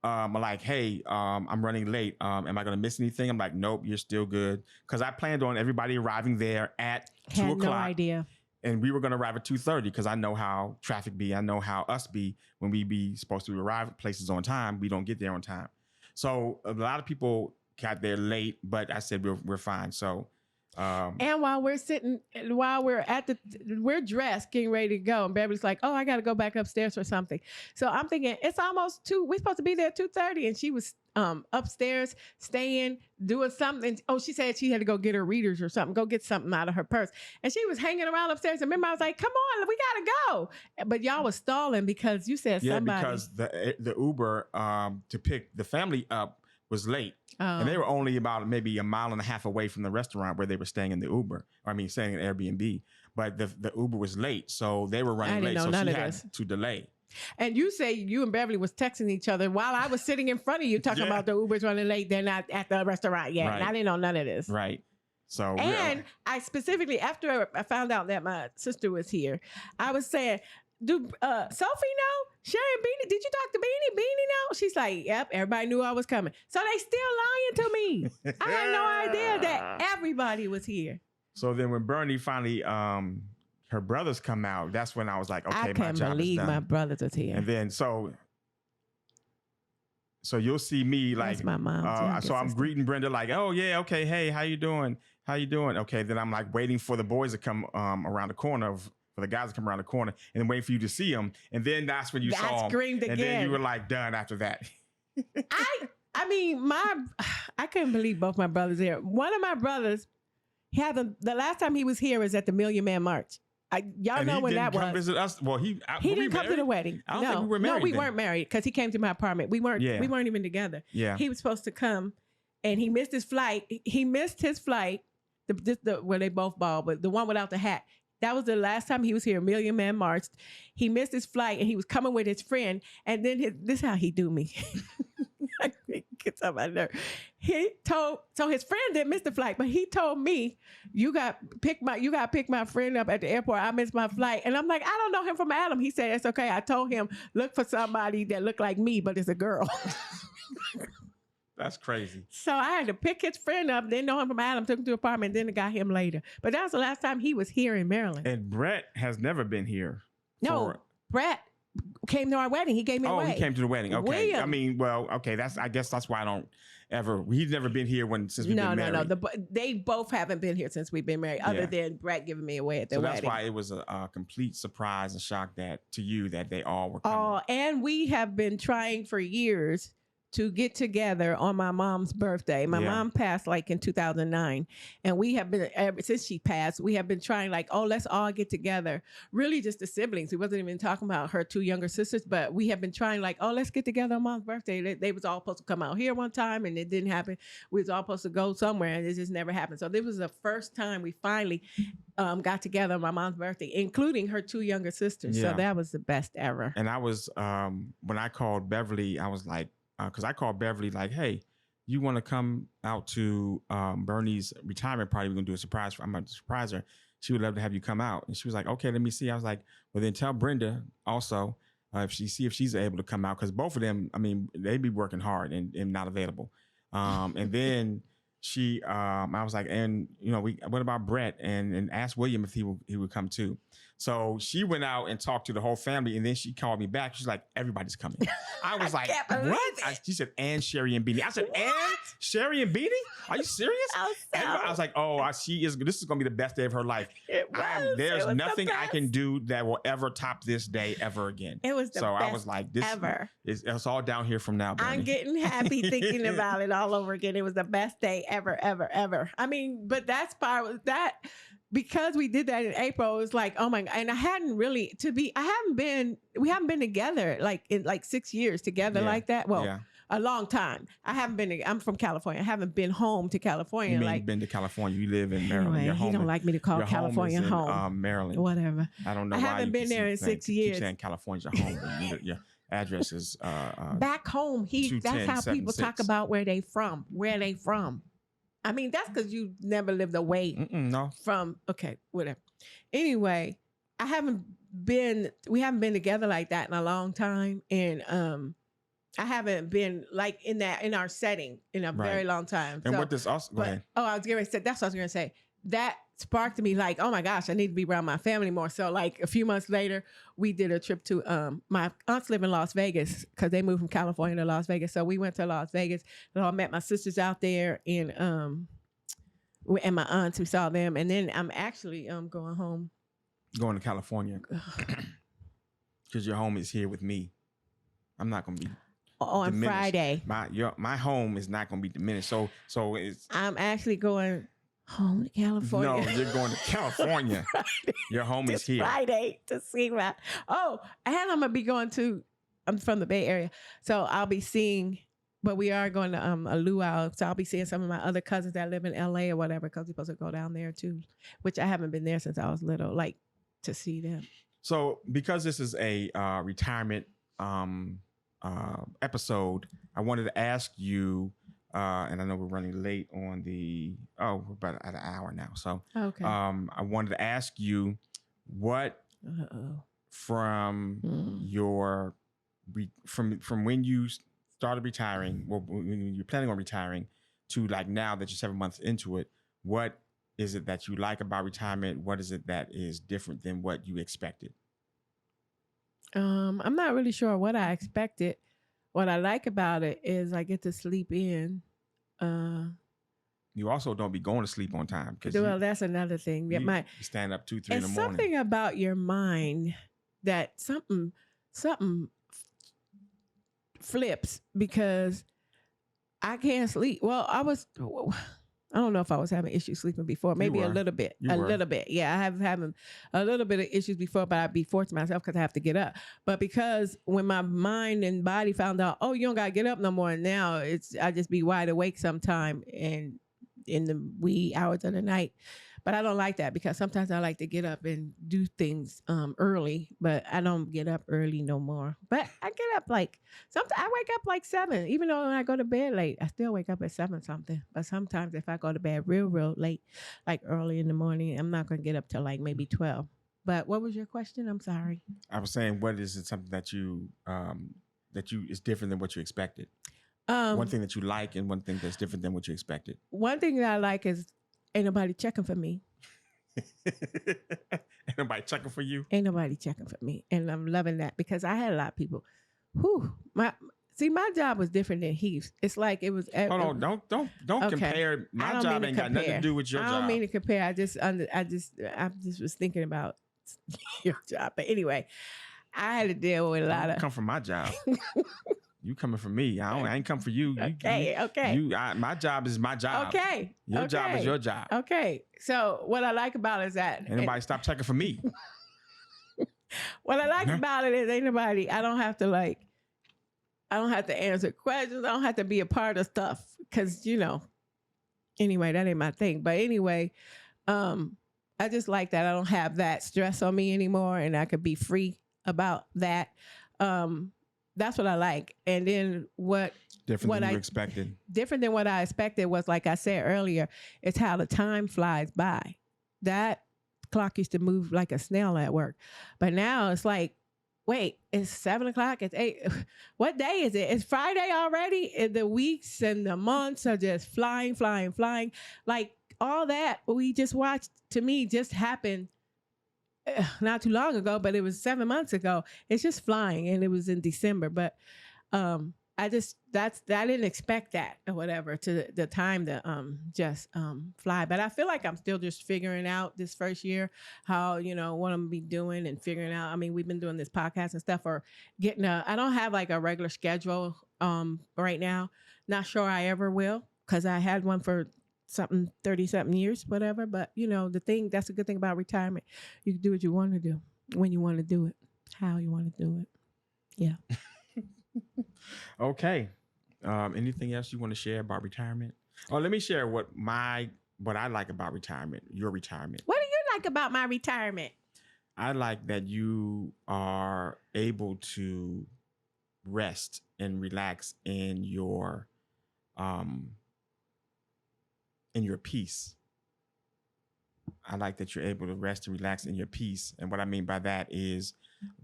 Like, hey, I'm running late. Am I going to miss anything? I'm like, nope, you're still good. Because I planned on everybody arriving there at 2 o'clock. No idea. And we were going to arrive at 2:30 because I know how traffic be. I know how us be when we be supposed to arrive at places on time. We don't get there on time. So a lot of people got there late, but I said we're fine. So. And while we're dressed, getting ready to go, and Beverly's like, "Oh, I got to go back upstairs for something." So I'm thinking it's almost 2. We're supposed to be there at 2:30, and she was upstairs staying, doing something. Oh, she said she had to go get her readers or something, go get something out of her purse, and she was hanging around upstairs. And remember, I was like, "Come on, we gotta go," but y'all was stalling because you said somebody. Yeah, because the Uber to pick the family up was late. And they were only about maybe a mile and a half away from the restaurant where they were staying in the Uber. Staying in Airbnb. But the Uber was late, so they were running late. So she had to delay. And you say you and Beverly was texting each other while I was sitting in front of you talking about the Uber's running late. They're not at the restaurant yet. Right. And I didn't know none of this. Right. So and I specifically, after I found out that my sister was here, I was saying, do Sophie know? Sherry and Beanie, did you talk to Beanie? Beanie know? She's like, yep, everybody knew I was coming. So they still lying to me. I had no idea that everybody was here. So then when Bernie finally, her brothers come out, that's when I was like, okay, my job is done. I can't believe my brothers was here. And then, so you'll see me like, that's my mom. So I'm greeting Brenda like, oh yeah, okay, hey, how you doing? How you doing? Okay, then I'm like waiting for the boys to come around the corner for the guys to come around the corner and then wait for you to see them. And then that's when you saw them. I screamed again. And then you were like done after that. I mean, I couldn't believe both my brothers here. One of my brothers, the last time he was here was at the Million Man March. Y'all know when that was. Visit us. Well, he didn't come to the wedding. I don't think we were married. No, we weren't married because he came to my apartment. We weren't even together. Yeah. He was supposed to come and he missed his flight. He missed his flight, where they both balled, but the one without the hat. That was the last time he was here. Million Man marched. He missed his flight and he was coming with his friend. And then this is how he do me. Gets on my nerve. So his friend didn't miss the flight, but he told me, you got to pick my friend up at the airport. I missed my flight. And I'm like, I don't know him from Adam. He said, it's okay. I told him, look for somebody that looked like me, but it's a girl. That's crazy. So I had to pick his friend up, didn't know him from Adam, took him to the apartment, then I got him later. But that was the last time he was here in Maryland. And Brett has never been here. No, Brett came to our wedding. He gave me away. Oh, he came to the wedding. Okay. William. I mean, well, okay. I guess that's why I don't ever. He's never been here since we've been married. No. They both haven't been here since we've been married, other than Brett giving me away at their wedding. So that's why it was a complete surprise and shock to you that they all were coming. Oh, and we have been trying for years to get together on my mom's birthday. My mom passed like in 2009. And we have been, ever since she passed, we have been trying like, oh, let's all get together. Really just the siblings. We wasn't even talking about her 2 younger sisters, but we have been trying like, oh, let's get together on mom's birthday. They was all supposed to come out here one time and it didn't happen. We was all supposed to go somewhere and it just never happened. So this was the first time we finally got together on my mom's birthday, including her 2 younger sisters. So that was the best ever. And I was, when I called Beverly, I was like, because I called Beverly like, hey, you want to come out to Bernie's retirement party? We're going to do a surprise. I'm going to surprise her. She would love to have you come out. And she was like, okay, let me see. I was like, well, then tell Brenda also if she's able to come out. Because both of them, I mean, they'd be working hard and not available. And then I was like, and what about Brett? And asked William if he would come too. So she went out and talked to the whole family, and then she called me back. She's like, everybody's coming. I was like, what? She said, and Sherry and Beanie. I said, what? And Sherry and Beanie? Are you serious? I was like, oh, this is going to be the best day of her life. There's nothing I can do that will ever top this day ever again. It was the best I was like, this ever. It's all down here from now, Bernie. I'm getting happy thinking about it all over again. It was the best day ever, ever, ever. I mean, but that's part of that. Because we did that in April, it was like, oh my God. And we haven't been together like in like 6 years together like that. Well, a long time. I'm from California. I haven't been home to California. You mean like you've been to California? You live in Maryland. anyway, Your home he don't like me to call your California home. Is in, home. Maryland. Whatever. I don't know I why haven't you been there in 6 years. Keep saying California's your home. But your address is back home. That's how people talk about where they from. Where they from. I mean, that's because you never lived away no. from. Okay, whatever. Anyway, we haven't been together like that in a long time, and I haven't been like in our setting in a very long time. And what this also? Go ahead. Oh, I was going to say that's what I was going to say. That sparked me like, oh my gosh, I need to be around my family more. So like a few months later, we did a trip to my aunts live in Las Vegas because they moved from California to Las Vegas. So we went to Las Vegas and I met my sisters out there and my aunts. We saw them, and then I'm actually going home. Going to California because your home is here with me. I'm not going to be. On diminished. Friday. My home is not going to be diminished. So it's. I'm actually going home to California. No, you're going to California. Your home is here. Friday to see my. Oh, and I'm gonna be going to. I'm from the Bay Area, so I'll be seeing. But we are going to a luau, so I'll be seeing some of my other cousins that live in LA or whatever, because we're supposed to go down there too, which I haven't been there since I was little, like to see them. So because this is a retirement episode, I wanted to ask you, and I know we're running late on we're about at an hour now. So okay. I wanted to ask you what from your from when you started retiring, well, when you're planning on retiring, to like now that you're 7 months into it, what is it that you like about retirement? What is it that is different than what you expected? I'm not really sure what I expected. What I like about it is I get to sleep in. You also don't be going to sleep on time. Well, that's another thing. You stand up 2, 3 in the morning. Something about your mind that something flips because I can't sleep. Well, I don't know if I was having issues sleeping before. Maybe a little bit. Little bit. Yeah, I have having a little bit of issues before, but I'd be forcing myself because I have to get up. But because when my mind and body found out, oh, you don't got to get up no more. And now I just be wide awake sometime and in the wee hours of the night. But I don't like that because sometimes I like to get up and do things early, but I don't get up early no more. But I get up sometimes I wake up like 7, even though when I go to bed late, I still wake up at 7 something. But sometimes if I go to bed real late, like early in the morning, I'm not going to get up till like maybe 12. But what was your question? I'm sorry. I was saying, what is it something that you is different than what you expected? One thing that you like and one thing that's different than what you expected. One thing that I like is ain't nobody checking for me. Ain't nobody checking for you? Ain't nobody checking for me. And I'm loving that because I had a lot of people. My job was different than Heath's. It's like it was. Hold on, don't okay. Compare. My job ain't got nothing to do with your job. I don't mean to compare. I just was thinking about your job. But anyway, I had to deal with a lot of. Come from my job. You coming for me. I ain't come for you. Okay. My job is my job. Okay. Your job is your job. Okay. So what I like about it is that anybody stop checking for me. What I like about it is ain't nobody. I don't have to answer questions. I don't have to be a part of stuff because Anyway, that ain't my thing. But anyway, I just like that I don't have that stress on me anymore, and I could be free about that. That's what I like. And then different than you expected. Different than what I expected was, like I said earlier, it's how the time flies by. That clock used to move like a snail at work. But now it's like, wait, it's 7 o'clock, it's 8. What day is it? It's Friday already? And the weeks and the months are just flying. Like all that we just watched, to me, just happened not too long ago, but it was 7 months ago. It's just flying, and it was in December. But I didn't expect that or whatever to the time to just fly. But I feel like I'm still just figuring out this first year how what I'm gonna be doing and figuring out. I mean, we've been doing this podcast and stuff, or I don't have like a regular schedule right now. Not sure I ever will, because I had one for 30-something years, whatever. But that's a good thing about retirement. You can do what you want to do, when you want to do it, how you want to do it. Yeah. Okay. Anything else you want to share about retirement? Oh, let me share what I like about retirement, your retirement. What do you like about my retirement? I like that you are able to rest and relax in your peace. I like that you're able to rest and relax in your peace. And what I mean by that is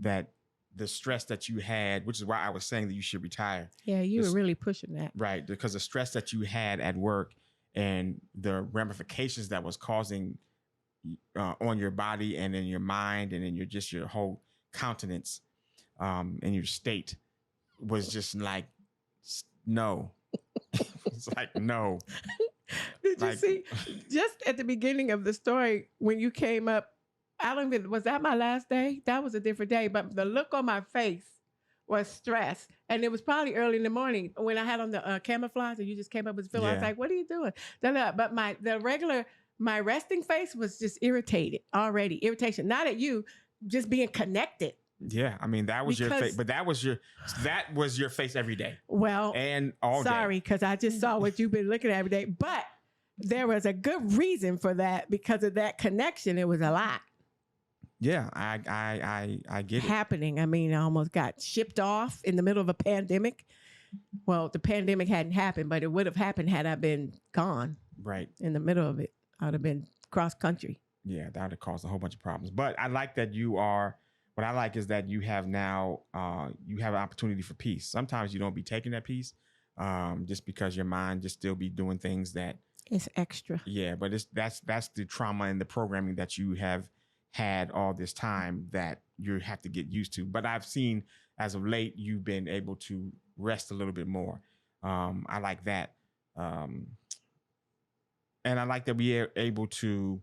that the stress that you had, which is why I was saying that you should retire. Yeah, you were really pushing that. Right. Because the stress that you had at work and the ramifications that was causing on your body and in your mind and in your whole countenance and your state was just like, no. It's like, no. Did you see, just at the beginning of the story, when you came up, was that my last day? That was a different day, but the look on my face was stress. And it was probably early in the morning when I had on the camouflage and you just came up with the film. I was like, what are you doing? But my resting face was just irritated already. Irritation, not at you, just being connected. Yeah, I mean that was your face, but that was your face every day. Well, and all day. Sorry, because I just saw what you've been looking at every day. But there was a good reason for that because of that connection. It was a lot. Yeah, I get it happening. I mean, I almost got shipped off in the middle of a pandemic. Well, the pandemic hadn't happened, but it would have happened had I been gone. Right in the middle of it, I would have been cross country. Yeah, that would have caused a whole bunch of problems. But I like that you are. What I like is that you have now, you have an opportunity for peace. Sometimes you don't be taking that peace just because your mind just still be doing things that. It's extra. Yeah, but that's the trauma and the programming that you have had all this time that you have to get used to. But I've seen as of late, you've been able to rest a little bit more. I like that. And I like that we are able to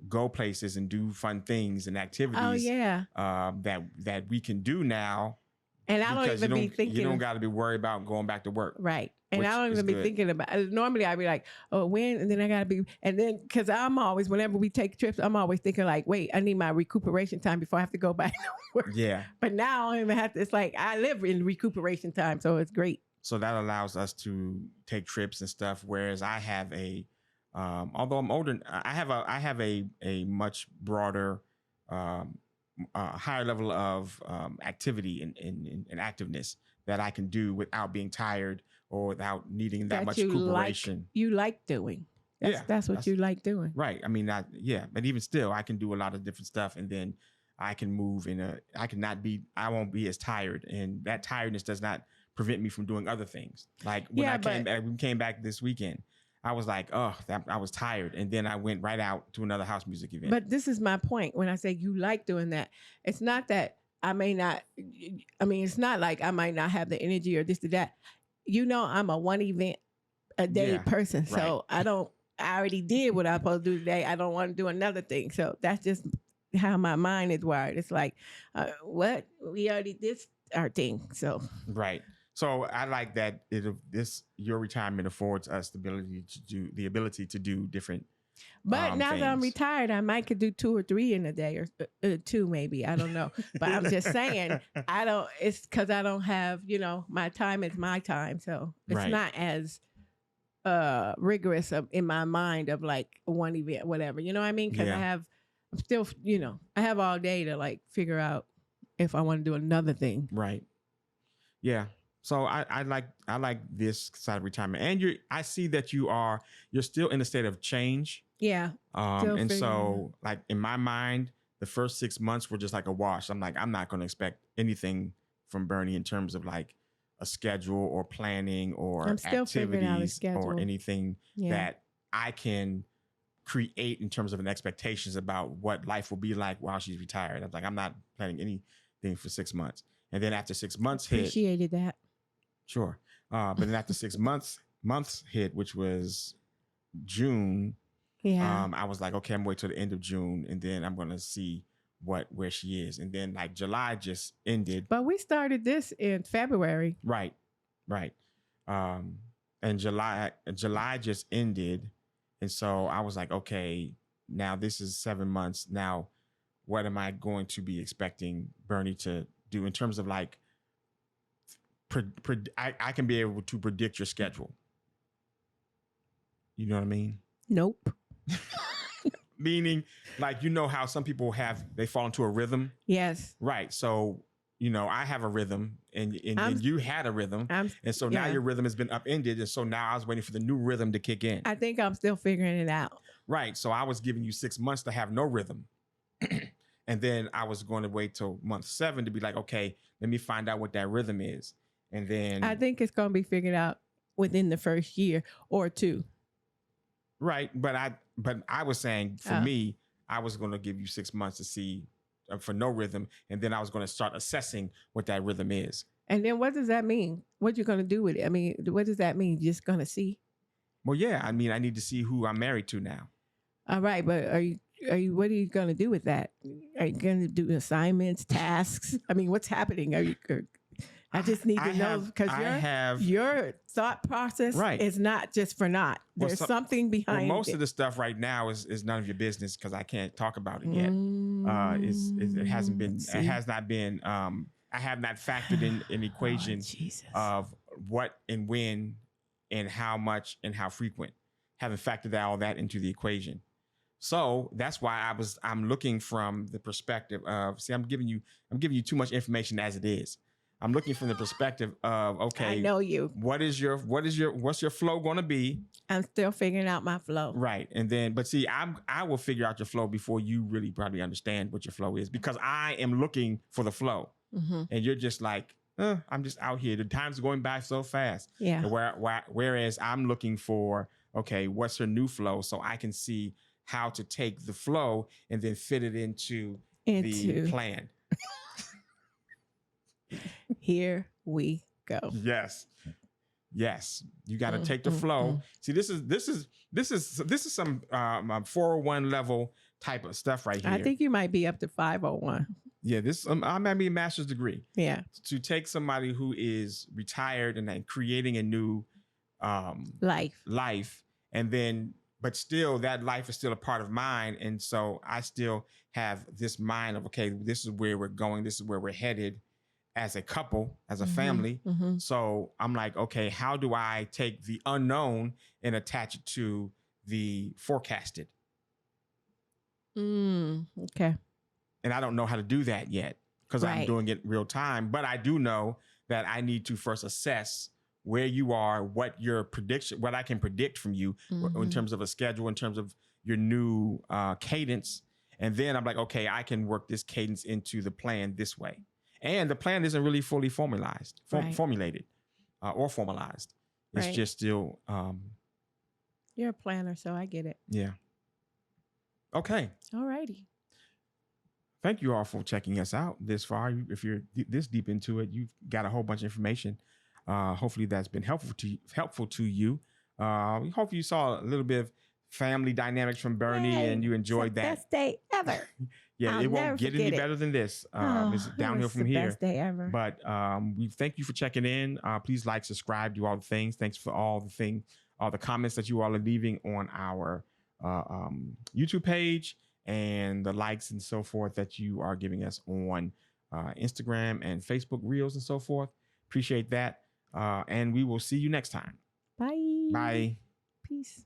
go places and do fun things and activities. Oh yeah. That we can do now. And I don't even be thinking. You don't got to be worried about going back to work. Right. And I don't even be thinking about it. Normally I'd be like, oh, when? And then I got to be, and then, because I'm always, whenever we take trips, I'm always thinking like, wait, I need my recuperation time before I have to go back to work. Yeah. But now I don't even have to, it's like, I live in recuperation time. So it's great. So that allows us to take trips and stuff. Whereas I have although I'm older, I have a much broader, higher level of activity and activeness that I can do without being tired or without needing that much recuperation. You like doing. That's what you like doing. Right. I mean, but even still, I can do a lot of different stuff, and then I can move I won't be as tired, and that tiredness does not prevent me from doing other things. Like when we came back this weekend, I was like, I was tired. And then I went right out to another house music event. But this is my point. When I say you like doing that, it's not that it's not like I might not have the energy or this or that. I'm a one event a day person. So right. I already did what I was supposed to do today. I don't want to do another thing. So that's just how my mind is wired. It's like, what? We already did our thing. So. Right. So I like that your retirement affords us the ability to do different. But now that I'm retired, I might could do 2 or 3 in a day, or 2 maybe. I don't know. But I'm just saying, it's because I don't have, my time is my time. So it's not as rigorous in my mind of like one event, whatever. You know what I mean? Because I'm still, I have all day to like figure out if I want to do another thing. Right. Yeah. So I like this side of retirement, and I see that you're still in a state of change. Yeah. And so like in my mind, the first 6 months were just like a wash. I'm like, I'm not going to expect anything from Bernie in terms of like a schedule or planning or activities or anything that I can create in terms of an expectations about what life will be like while she's retired. I'm like, I'm not planning anything for 6 months. And then after 6 months appreciated that. Sure. But then after 6 months hit, which was June, I was like, okay, I'm waiting till the end of June, and then I'm going to see where she is. And then like July just ended. But we started this in February. Right. And July just ended. And so I was like, okay, now this is 7 months. Now, what am I going to be expecting Bernie to do in terms of like I can be able to predict your schedule. You know what I mean? Nope. Meaning, like, you know how some people they fall into a rhythm? Yes. Right. So, I have a rhythm and you had a rhythm. And so now your rhythm has been upended. And so now I was waiting for the new rhythm to kick in. I think I'm still figuring it out. Right. So I was giving you 6 months to have no rhythm. And then I was going to wait till month 7 to be like, okay, let me find out what that rhythm is. And then I think it's going to be figured out within the first year or 2. Right. But I was saying for me, I was going to give you 6 months to see for no rhythm. And then I was going to start assessing what that rhythm is. And then what does that mean? What you going to do with it? I mean, what does that mean? You're just going to see? Well, yeah. I mean, I need to see who I'm married to now. All right. But what are you going to do with that? Are you going to do assignments, tasks? I mean, what's happening? I just need to know because your thought process is not just for naught. There's something behind it. Most of the stuff right now is none of your business because I can't talk about it yet. It hasn't been. It has not been. I have not factored in an equation of what and when and how much and how frequent. Haven't factored all that into the equation. So that's why I'm looking from the perspective of, I'm giving you too much information as it is. I'm looking from the perspective of, okay, I know you. What's your flow going to be? I'm still figuring out my flow. Right. And then, but see, I will figure out your flow before you really probably understand what your flow is because I am looking for the flow. Mm-hmm. And you're just like, I'm just out here. The time's going by so fast. Yeah. Whereas I'm looking for, okay, what's her new flow? So I can see how to take the flow and then fit it into the plan. Here we go. Yes. You got to take the flow. See, this is some 401 level type of stuff right here. I think you might be up to 501. Yeah, I might be a master's degree. Yeah. To take somebody who is retired and then creating a new life, and then but still that life is still a part of mine, and so I still have this mind of, okay, this is where we're going, this is where we're headed as a couple, as a family. Mm-hmm. So I'm like, okay, how do I take the unknown and attach it to the forecasted? Okay. And I don't know how to do that yet because I'm doing it real time. But I do know that I need to first assess where you are, what your prediction, what I can predict from you in terms of a schedule, in terms of your new cadence. And then I'm like, okay, I can work this cadence into the plan this way. And the plan isn't really fully formulated or formalized. It's just still. You're a planner, so I get it. Yeah. Okay. All righty. Thank you all for checking us out this far. If you're this deep into it, you've got a whole bunch of information. Hopefully that's been helpful to you. We hope you saw a little bit of family dynamics from Bernie and you enjoyed that. Best day ever. Yeah, it won't get any better than this. It's downhill from here. Best day ever. But we thank you for checking in. Please like, subscribe, do all the things. Thanks for all the comments that you all are leaving on our YouTube page and the likes and so forth that you are giving us on Instagram and Facebook Reels and so forth. Appreciate that. And we will see you next time. Bye. Bye. Peace.